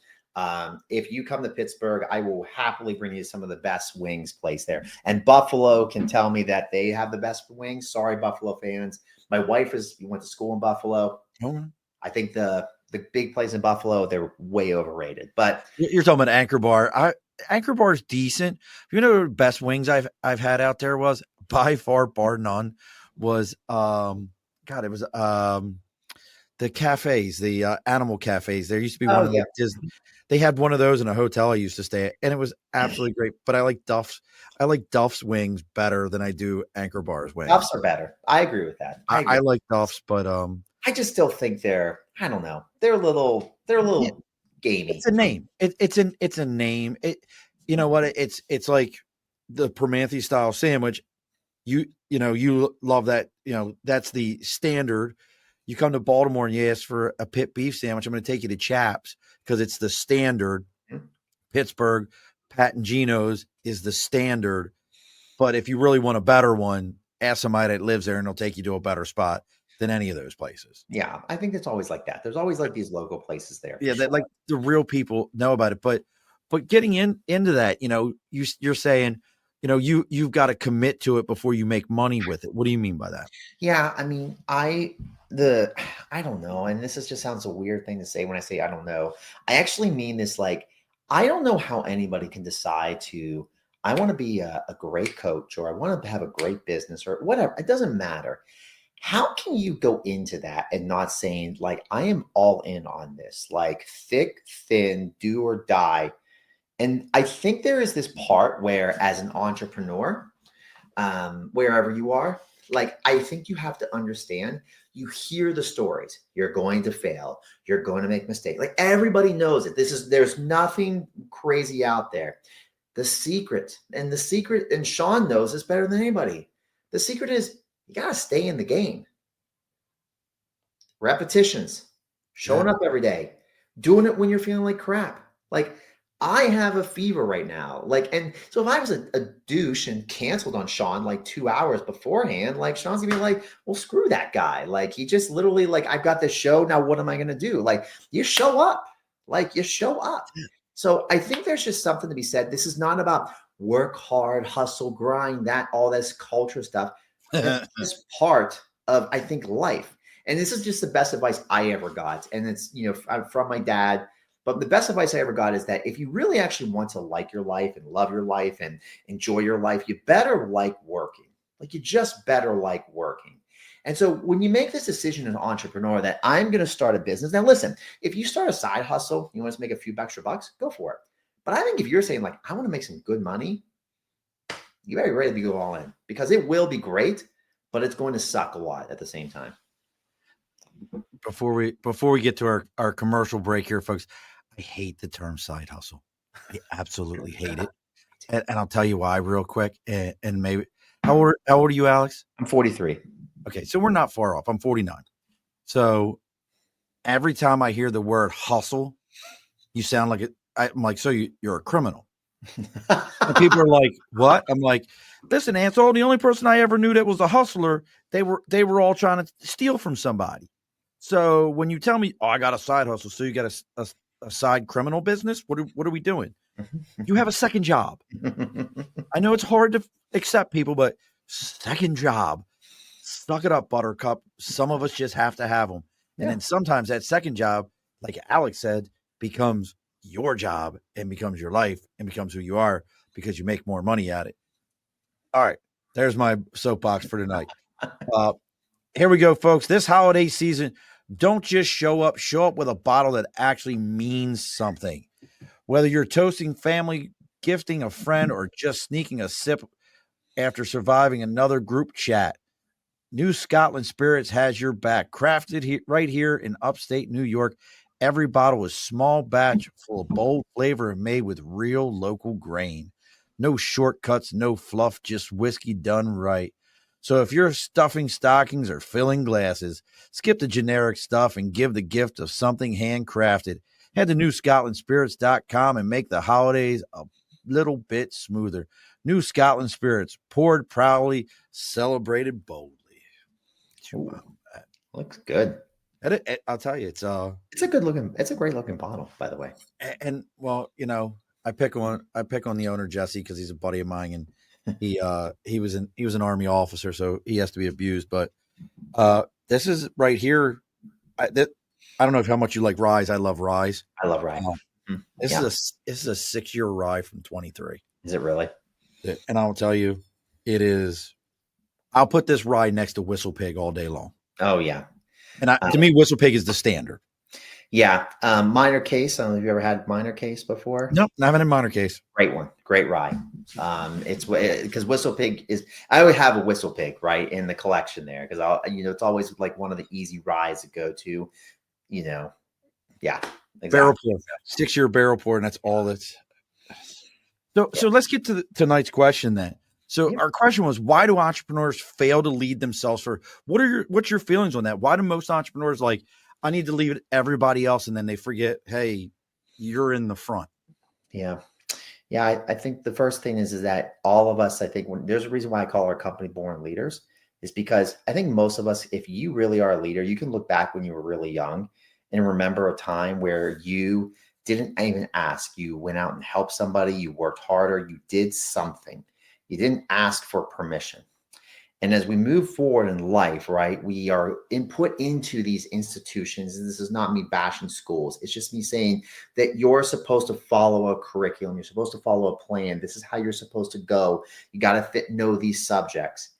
if you come to Pittsburgh, I will happily bring you some of the best wings place there. And Buffalo can tell me that they have the best wings. Sorry, Buffalo fans. My wife went to school in Buffalo. Okay. I think the big place in Buffalo, they're way overrated. But you're talking about Anchor Bar. Anchor Bar is decent. You know, the best wings I've had out there was by far, bar none, was it was the cafes, the animal cafes. There used to be one of those. They had one of those in a hotel I used to stay at, and it was absolutely great. But I like Duff's wings better than I do Anchor Bar's wings. Duff's are better. I agree with that. I like Duff's, but I just still think they're a little gamey. It's a name. It's a name. You know what? It's like the Permanente style sandwich. You love that. You know, that's the standard. You come to Baltimore and you ask for a pit beef sandwich, I'm going to take you to Chaps because it's the standard. Mm-hmm. Pittsburgh, Pat and Gino's is the standard. But if you really want a better one, ask somebody that lives there and they'll take you to a better spot than any of those places. Yeah, I think it's always like that. There's always like these local places there. Yeah, that like the real people know about it. But getting into that, you're saying, you've got to commit to it before you make money with it. What do you mean by that? Yeah, I mean, I don't know. And this just sounds a weird thing to say when I say I don't know. I actually mean this like, I don't know how anybody can decide to, I want to be a great coach or I want to have a great business or whatever. It doesn't matter. How can you go into that and not saying like, I am all in on this, like thick, thin, do or die. And I think there is this part where as an entrepreneur, wherever you are, like, I think you have to understand, you hear the stories, you're going to fail, you're going to make mistakes. Like everybody knows it. There's nothing crazy out there. The secret, and Sean knows this better than anybody. The secret is you got to stay in the game. Repetitions, showing up every day, doing it when you're feeling like crap. Like I have a fever right now. Like, and so if I was a douche and canceled on Sean like 2 hours beforehand, like Sean's gonna be like, well, screw that guy. Like he just literally like, I've got this show. Now what am I going to do? Like you show up, So I think there's just something to be said. This is not about work hard, hustle, grind, all this culture stuff. It's just part of, I think, life. And this is just the best advice I ever got. And it's, from my dad. But the best advice I ever got is that if you really actually want to like your life and love your life and enjoy your life, you better like working. Like you just better like working. And so when you make this decision as an entrepreneur that I'm going to start a business, now listen, if you start a side hustle, you want to make a few extra bucks, go for it. But I think if you're saying like, I want to make some good money, you better be ready to go all in because it will be great, but it's going to suck a lot at the same time. Before we get to our commercial break here, folks, I hate the term side hustle. I absolutely hate it. And I'll tell you why real quick. And maybe how old are you, Alex? I'm 43. Okay. So we're not far off. I'm 49. So every time I hear the word hustle, you sound like it. I'm like, so you're a criminal. And people are like, what? I'm like, listen, Ansel, the only person I ever knew that was a hustler, they were all trying to steal from somebody. So when you tell me, oh, I got a side hustle, so you got a side criminal business, what are we doing? You have a second job. I know it's hard to accept people, but second job, suck it up, buttercup. Some of us just have to have them. And then sometimes that second job, like Alex said, becomes your job and becomes your life and becomes who you are because you make more money at it. All right. There's my soapbox for tonight. Here we go, folks. This holiday season, don't just show up with a bottle that actually means something. Whether you're toasting family, gifting a friend, or just sneaking a sip after surviving another group chat, New Scotland Spirits has your back. Crafted right here in upstate New York, every bottle is small batch, full of bold flavor and made with real local grain. No shortcuts, no fluff, just whiskey done right. So if you're stuffing stockings or filling glasses, skip the generic stuff and give the gift of something handcrafted. Head to newscotlandspirits.com and make the holidays a little bit smoother. New Scotland Spirits, poured proudly, celebrated boldly. Ooh, looks good. I'll tell you, it's a great looking bottle, by the way. And well, I pick on the owner, Jesse, because he's a buddy of mine, and he was an Army officer, so he has to be abused. But this is right here. I don't know how much you like Rise. I love Rise. I love Rye. This is a 6-year rye from 23. Is it really? And I'll tell you, it is. I'll put this rye next to Whistle Pig all day long. Oh yeah. And to me, Whistle Pig is the standard. Yeah. Minor Case. I don't know if you ever had Minor Case before. Nope, not even a Minor Case. Great one. Great rye. It's because Whistle Pig is. I would have a Whistle Pig right in the collection there because it's always like one of the easy ryes to go to. Yeah. Exactly. Barrel pour, 6-year barrel pour, and that's all that's. So let's get to tonight's question then. So our question was, why do entrepreneurs fail to lead themselves? What's your feelings on that? Why do most entrepreneurs I need to leave it everybody else, and then they forget, hey, you're in the front. Yeah. I think the first thing is that all of us, I think there's a reason why I call our company Born Leaders, is because I think most of us, if you really are a leader, you can look back when you were really young and remember a time where you didn't even ask. You went out and helped somebody. You worked harder. You did something. You didn't ask for permission. And as we move forward in life, right, we are put into these institutions. And this is not me bashing schools. It's just me saying that you're supposed to follow a curriculum. You're supposed to follow a plan. This is how you're supposed to go. You got to know these subjects.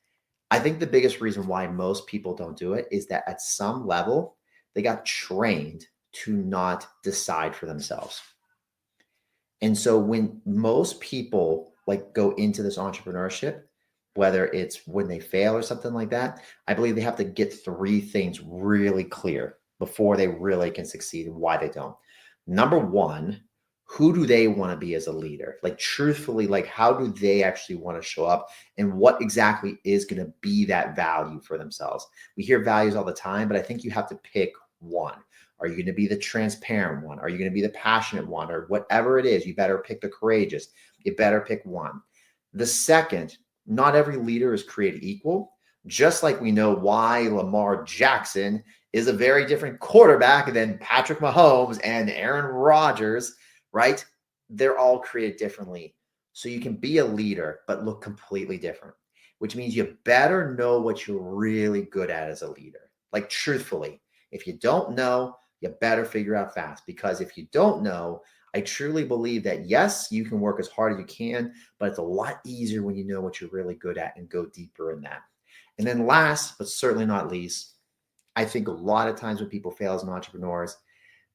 I think the biggest reason why most people don't do it is that at some level, they got trained to not decide for themselves. And so when most people go into this entrepreneurship, whether it's when they fail or something like that, I believe they have to get 3 things really clear before they really can succeed and why they don't. Number 1, who do they want to be as a leader? Truthfully, how do they actually want to show up and what exactly is going to be that value for themselves? We hear values all the time, but I think you have to pick one. Are you going to be the transparent one? Are you going to be the passionate one? Or whatever it is, you better pick the courageous. You better pick one. The second, not every leader is created equal. Just like we know why Lamar Jackson is a very different quarterback than Patrick Mahomes and Aaron Rodgers, right? They're all created differently. So you can be a leader, but look completely different, which means you better know what you're really good at as a leader. Truthfully, if you don't know, you better figure out fast, because if you don't know, I truly believe that, yes, you can work as hard as you can, but it's a lot easier when you know what you're really good at and go deeper in that. And then last, but certainly not least, I think a lot of times when people fail as entrepreneurs,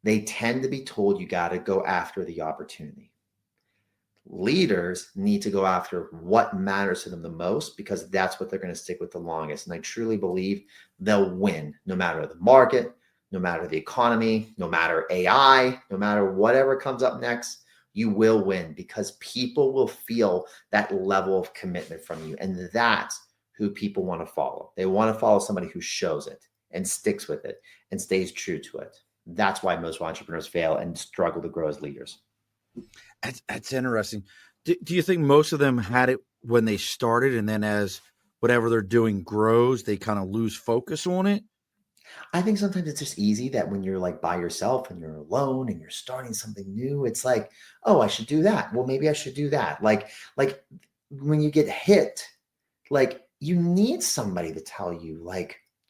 they tend to be told you got to go after the opportunity. Leaders need to go after what matters to them the most, because that's what they're going to stick with the longest. And I truly believe they'll win no matter the market, no matter the economy, no matter AI, no matter whatever comes up next. You will win because people will feel that level of commitment from you. And that's who people want to follow. They want to follow somebody who shows it and sticks with it and stays true to it. That's why most entrepreneurs fail and struggle to grow as leaders. That's interesting. Do you think most of them had it when they started, and then as whatever they're doing grows, they kind of lose focus on it? I think sometimes it's just easy that when you're by yourself and you're alone and you're starting something new, it's oh, I should do that. Well, maybe I should do that. Like when you get hit, you need somebody to tell you,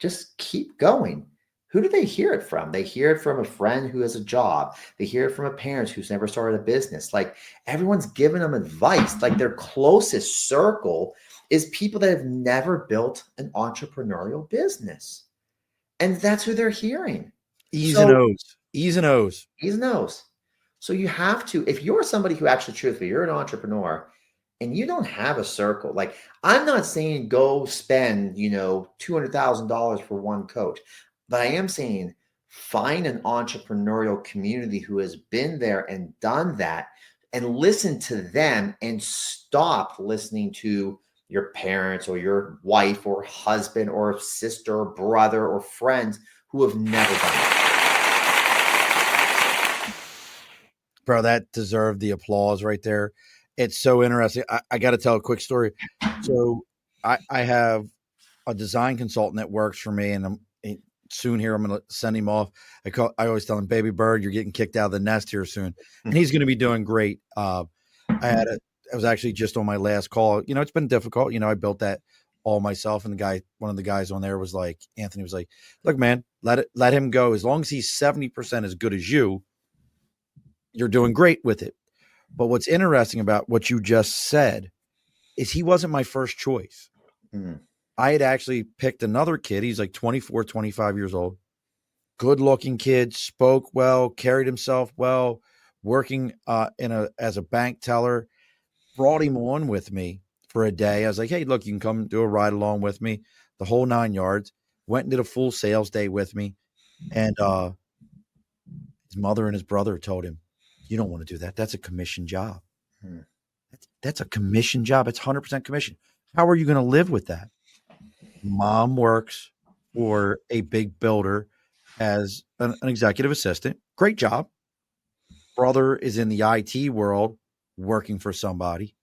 just keep going. Who do they hear it from? They hear it from a friend who has a job. They hear it from a parent who's never started a business. Everyone's giving them advice. Their closest circle is people that have never built an entrepreneurial business. And that's who they're hearing. Ease and O's. So you have to, if you're somebody who actually, truthfully, you're an entrepreneur and you don't have a circle, I'm not saying go spend, $200,000 for one coach, but I am saying find an entrepreneurial community who has been there and done that, and listen to them and stop listening to your parents or your wife or husband or sister or brother or friends who have never done it. Bro, that deserved the applause right there. It's so interesting. I got to tell a quick story. So I have a design consultant that works for me, and soon here I'm going to send him off. I always tell him, baby bird, you're getting kicked out of the nest here soon, and he's going to be doing great. I was actually just on my last call. It's been difficult. I built that all myself, and one of the guys on there was like, Anthony was like, look, man, let him go. As long as he's 70% as good as you're doing great with it. But what's interesting about what you just said is he wasn't my first choice. Mm. I had actually picked another kid. He's like 24, 25 years old. Good looking kid, spoke well, carried himself well, working as a bank teller. Brought him on with me for a day. I was like, hey, look, you can come do a ride along with me, the whole 9 yards. Went and did a full sales day with me. And his mother and his brother told him, you don't want to do that. That's a commission job. Hmm. That's a commission job. It's 100% commission. How are you going to live with that? Mom works for a big builder as an executive assistant. Great job. Brother is in the IT world working for somebody.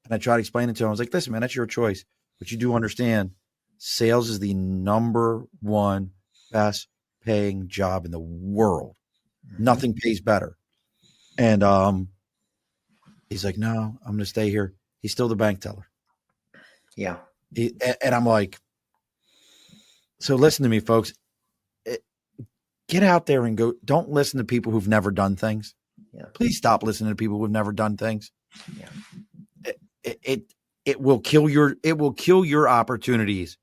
And I tried to explain it to him. I was like, listen, man, that's your choice. But you do understand sales is the number one best paying job in the world. Mm-hmm. Nothing pays better. And he's like, no, I'm going to stay here. He's still the bank teller. Yeah. And I'm like, so listen to me, folks. Get out there and go. Don't listen to people who've never done things. Yeah. Please stop listening to people who've never done things. Yeah. It will kill your opportunities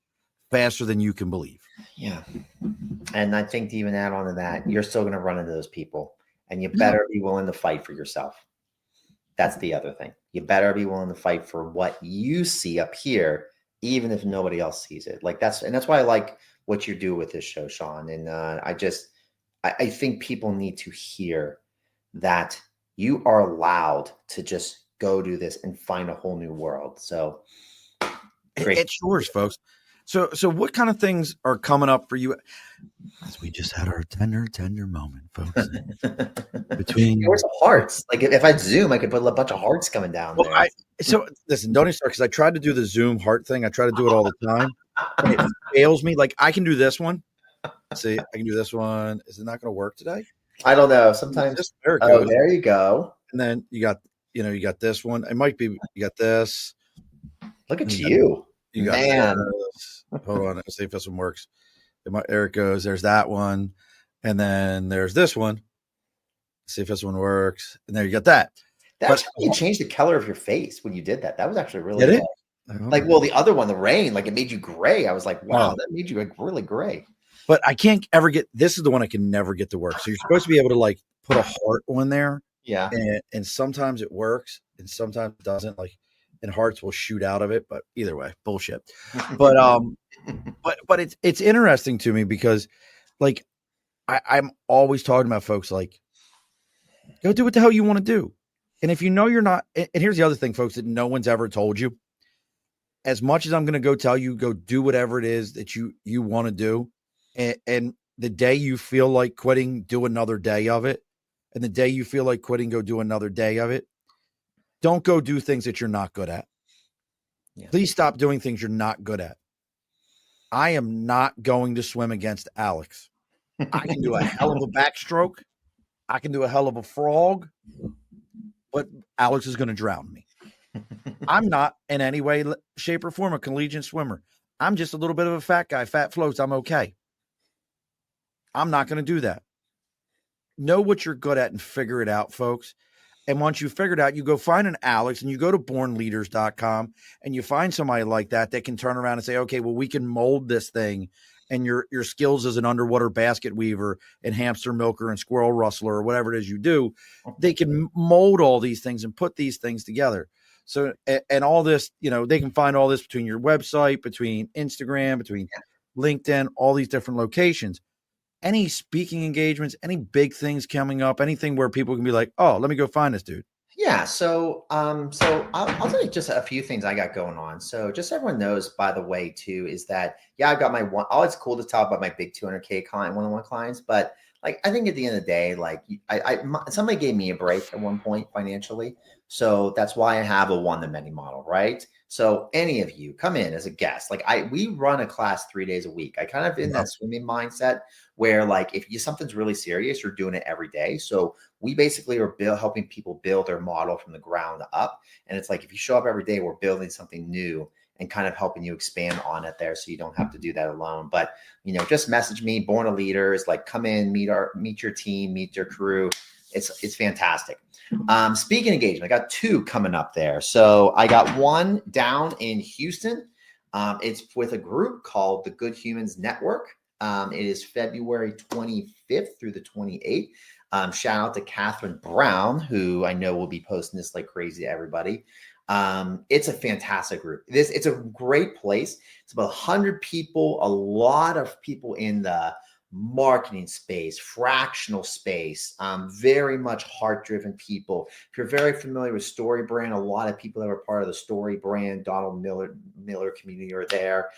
faster than you can believe. Yeah. And I think to even add on to that, you're still going to run into those people, and you better be willing to fight for yourself. That's the other thing. You better be willing to fight for what you see up here, even if nobody else sees it. That's why I like what you do with this show, Sean. And I think people need to hear that you are allowed to just go do this and find a whole new world. So it's yours, folks. So what kind of things are coming up for you? As we just had our tender moment, folks. Between where's the hearts? Like if I zoom, I could put a bunch of hearts coming down there. So listen, don't even start, because I tried to do the Zoom heart thing. I try to do it all the time, and it fails me. Like I can do this one. See, I can do this one. Is it not going to work today? I don't know. Sometimes. There it goes. There you go. And then you got this one. It might be. You got this. Look at you. You got this. Hold on. Let's see if this one works. There it goes. There's that one, and then there's this one. Let's see if this one works. And there you got that. That's how you changed the color of your face when you did that. That was actually really good. The other one, the rain, it made you gray. I was like, wow, that made you really gray. But I can't ever get. This is the one I can never get to work. So you're supposed to be able to put a heart on there. Yeah. And sometimes it works, and sometimes it doesn't. And hearts will shoot out of it. But either way, bullshit. But but it's interesting to me because I'm always talking about folks go do what the hell you want to do. And if you know you're not, and here's the other thing, folks, that no one's ever told you. As much as I'm going to go tell you, go do whatever it is that you want to do. And the day you feel like quitting, do another day of it. And the day you feel like quitting, go do another day of it. Don't go do things that you're not good at. Yeah. Please stop doing things you're not good at. I am not going to swim against Alex. I can do a hell of a backstroke. I can do a hell of a frog, but Alex is going to drown me. I'm not in any way, shape, or form a collegiate swimmer. I'm just a little bit of a fat guy. Fat floats. I'm okay. I'm not going to do that. Know what you're good at and figure it out, folks. And once you figure it out, you go find an Alex and you go to bornleaders.com and you find somebody like that can turn around and say, okay, well, we can mold this thing. And your skills as an underwater basket weaver and hamster milker and squirrel rustler or whatever it is you do, they can mold all these things and put these things together. So, and all this, they can find all this between your website, between Instagram, between LinkedIn, all these different locations. Any speaking engagements, any big things coming up, anything where people can be like, oh, let me go find this dude. Yeah, so I'll tell you just a few things I got going on. So just so everyone knows, by the way, too, is that yeah, I've got my one. Oh, it's cool to talk about my big 200K client, one-on-one clients, but like I think at the end of the day, like somebody gave me a break at one point financially, so that's why I have a one-to-many model, right? So any of you come in as a guest, like we run a class 3 days a week. I kind of in that swimming mindset where like if you something's really serious, you're doing it every day. So we basically are helping people build their model from the ground up. And it's like, if you show up every day, we're building something new and kind of helping you expand on it there. So you don't have to do that alone. But, just message me, Born a Leader is like, come in, meet your team, meet your crew. It's fantastic. Speaking engagement, I got 2 coming up there. So I got one down in Houston. It's with a group called the Good Humans Network. It is February 25th through the 28th. Shout out to Catherine Brown, who I know will be posting this like crazy to everybody. It's a fantastic group. It's a great place. It's about 100 people, a lot of people in the marketing space, fractional space, very much heart-driven people. If you're very familiar with Story Brand, a lot of people that are part of the Story Brand, Donald Miller community are there.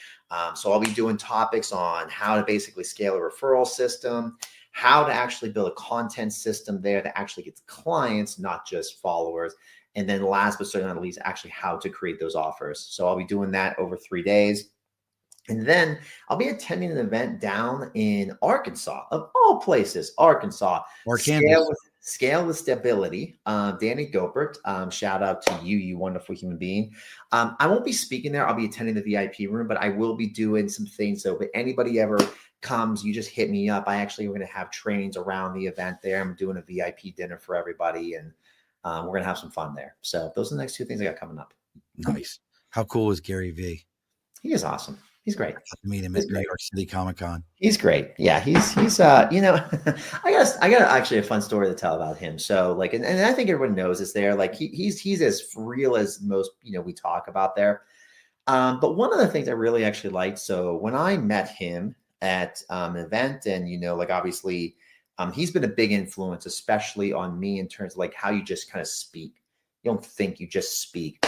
So I'll be doing topics on how to basically scale a referral system, how to actually build a content system there that actually gets clients, not just followers. And then last but certainly not least, actually how to create those offers. So I'll be doing that over 3 days. And then I'll be attending an event down in Arkansas, of all places, Arkansas. Or Kansas. Scale with Stability. Danny Gopert, shout out to you, you wonderful human being. I won't be speaking there. I'll be attending the VIP room, but I will be doing some things. So if anybody ever comes, you just hit me up. I actually we're going to have trainings around the event there. I'm doing a VIP dinner for everybody, and we're going to have some fun there. So those are the next 2 things I got coming up. Nice. How cool is Gary V? He is awesome. He's great. I meet him at New York City Comic Con. He's great. Yeah, he's I got actually a fun story to tell about him. So like, and I think everyone knows this there. Like he's as real as most, we talk about there. But one of the things I really actually liked. So when I met him at an event, and like obviously, he's been a big influence, especially on me in terms of like how you just kind of speak. You don't think, you just speak.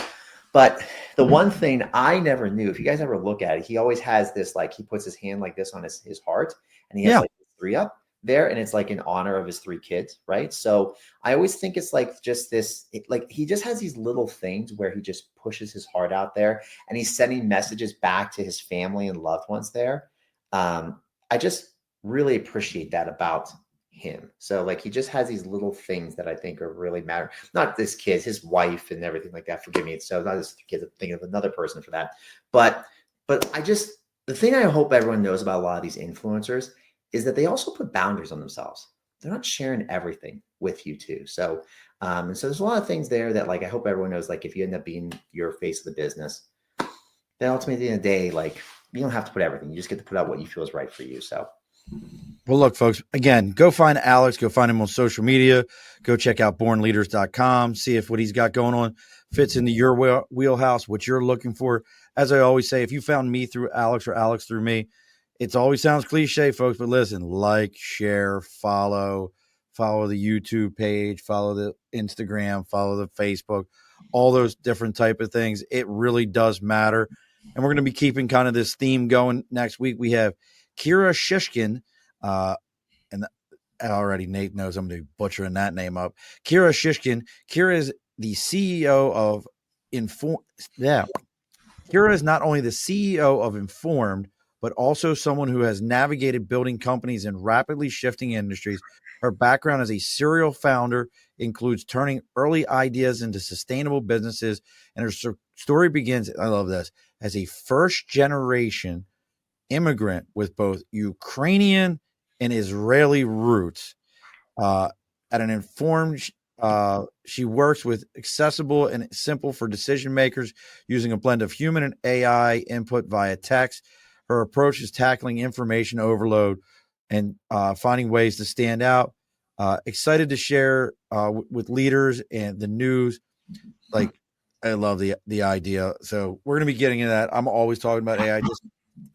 But the one thing I never knew, if you guys ever look at it, he always has this, like he puts his hand like this on his heart, and he has like 3 up there, and it's like in honor of his 3 kids, right? So I always think it's like just this, like he just has these little things where he just pushes his heart out there, and he's sending messages back to his family and loved ones there. I just really appreciate that about him. So like he just has these little things that I think are really matter. Not this kid, his wife and everything like that. Forgive me. So not his kids, I'm thinking of another person for that. But the thing I hope everyone knows about a lot of these influencers is that they also put boundaries on themselves. They're not sharing everything with you too. So and so there's a lot of things there that like I hope everyone knows, like if you end up being your face of the business, then ultimately at the end of the day, like you don't have to put everything. You just get to put out what you feel is right for you. So well, look, folks, again, go find Alex, go find him on social media, go check out bornleaders.com, see if what he's got going on fits into your wheelhouse, what you're looking for. As I always say, if you found me through Alex or Alex through me, it always sounds cliche, folks, but listen, like, share, follow the YouTube page, follow the Instagram, follow the Facebook, all those different type of things. It really does matter. And we're going to be keeping kind of this theme going. Next week, we have Kira Shishkin, and already Nate knows I'm going to be butchering that name up. Kira Shishkin. Kira is the CEO of Kira is not only the CEO of Informed, but also someone who has navigated building companies in rapidly shifting industries. Her background as a serial founder includes turning early ideas into sustainable businesses, and her story begins, I love this, as a first-generation immigrant with both Ukrainian and Israeli roots. At an Informed, she works with accessible and simple for decision makers using a blend of human and AI input via text. Her approach is tackling information overload and finding ways to stand out. Excited to share with leaders and the news. Like, I love the idea. So we're going to be getting into that. I'm always talking about AI. Just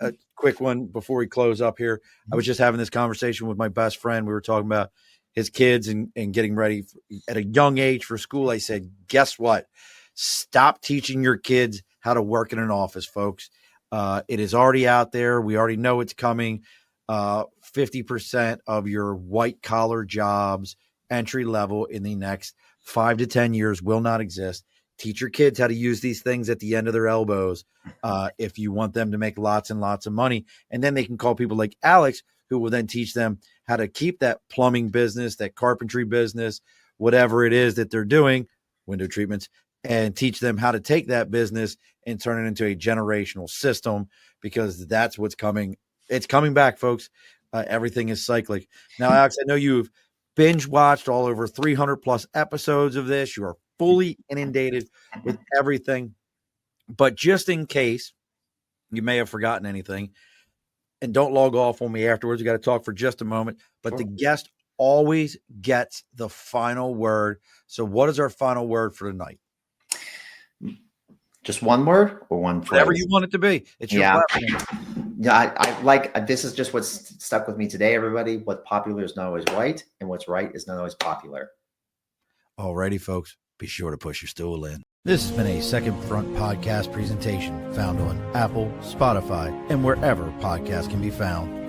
a quick one before we close up here. I was just having this conversation with my best friend. We were talking about his kids and getting ready at a young age for school, I said, guess what? Stop teaching your kids how to work in an office, folks. It is already out there. We already know it's coming. 50% of your white collar jobs, entry level, in the next 5 to 10 years will not exist. Teach your kids how to use these things at the end of their elbows if you want them to make lots and lots of money. And then they can call people like Alex, who will then teach them how to keep that plumbing business, that carpentry business, whatever it is that they're doing, window treatments, and teach them how to take that business and turn it into a generational system, because that's what's coming. It's coming back, folks. Everything is cyclic. Now, Alex, I know you've binge watched all over 300 plus episodes of this. You are fully inundated with everything. But just in case you may have forgotten anything, and don't log off on me afterwards, we got to talk for just a moment. But Sure. The guest always gets the final word. So what is our final word for tonight? Just one word or one phrase? Whatever you want it to be. It's your platform. Yeah, I like, this is just what's stuck with me today, everybody. What popular is not always right, and what's right is not always popular. Alrighty, folks. Be sure to push your stool in. This has been a Second Front podcast presentation found on Apple, Spotify, and wherever podcasts can be found.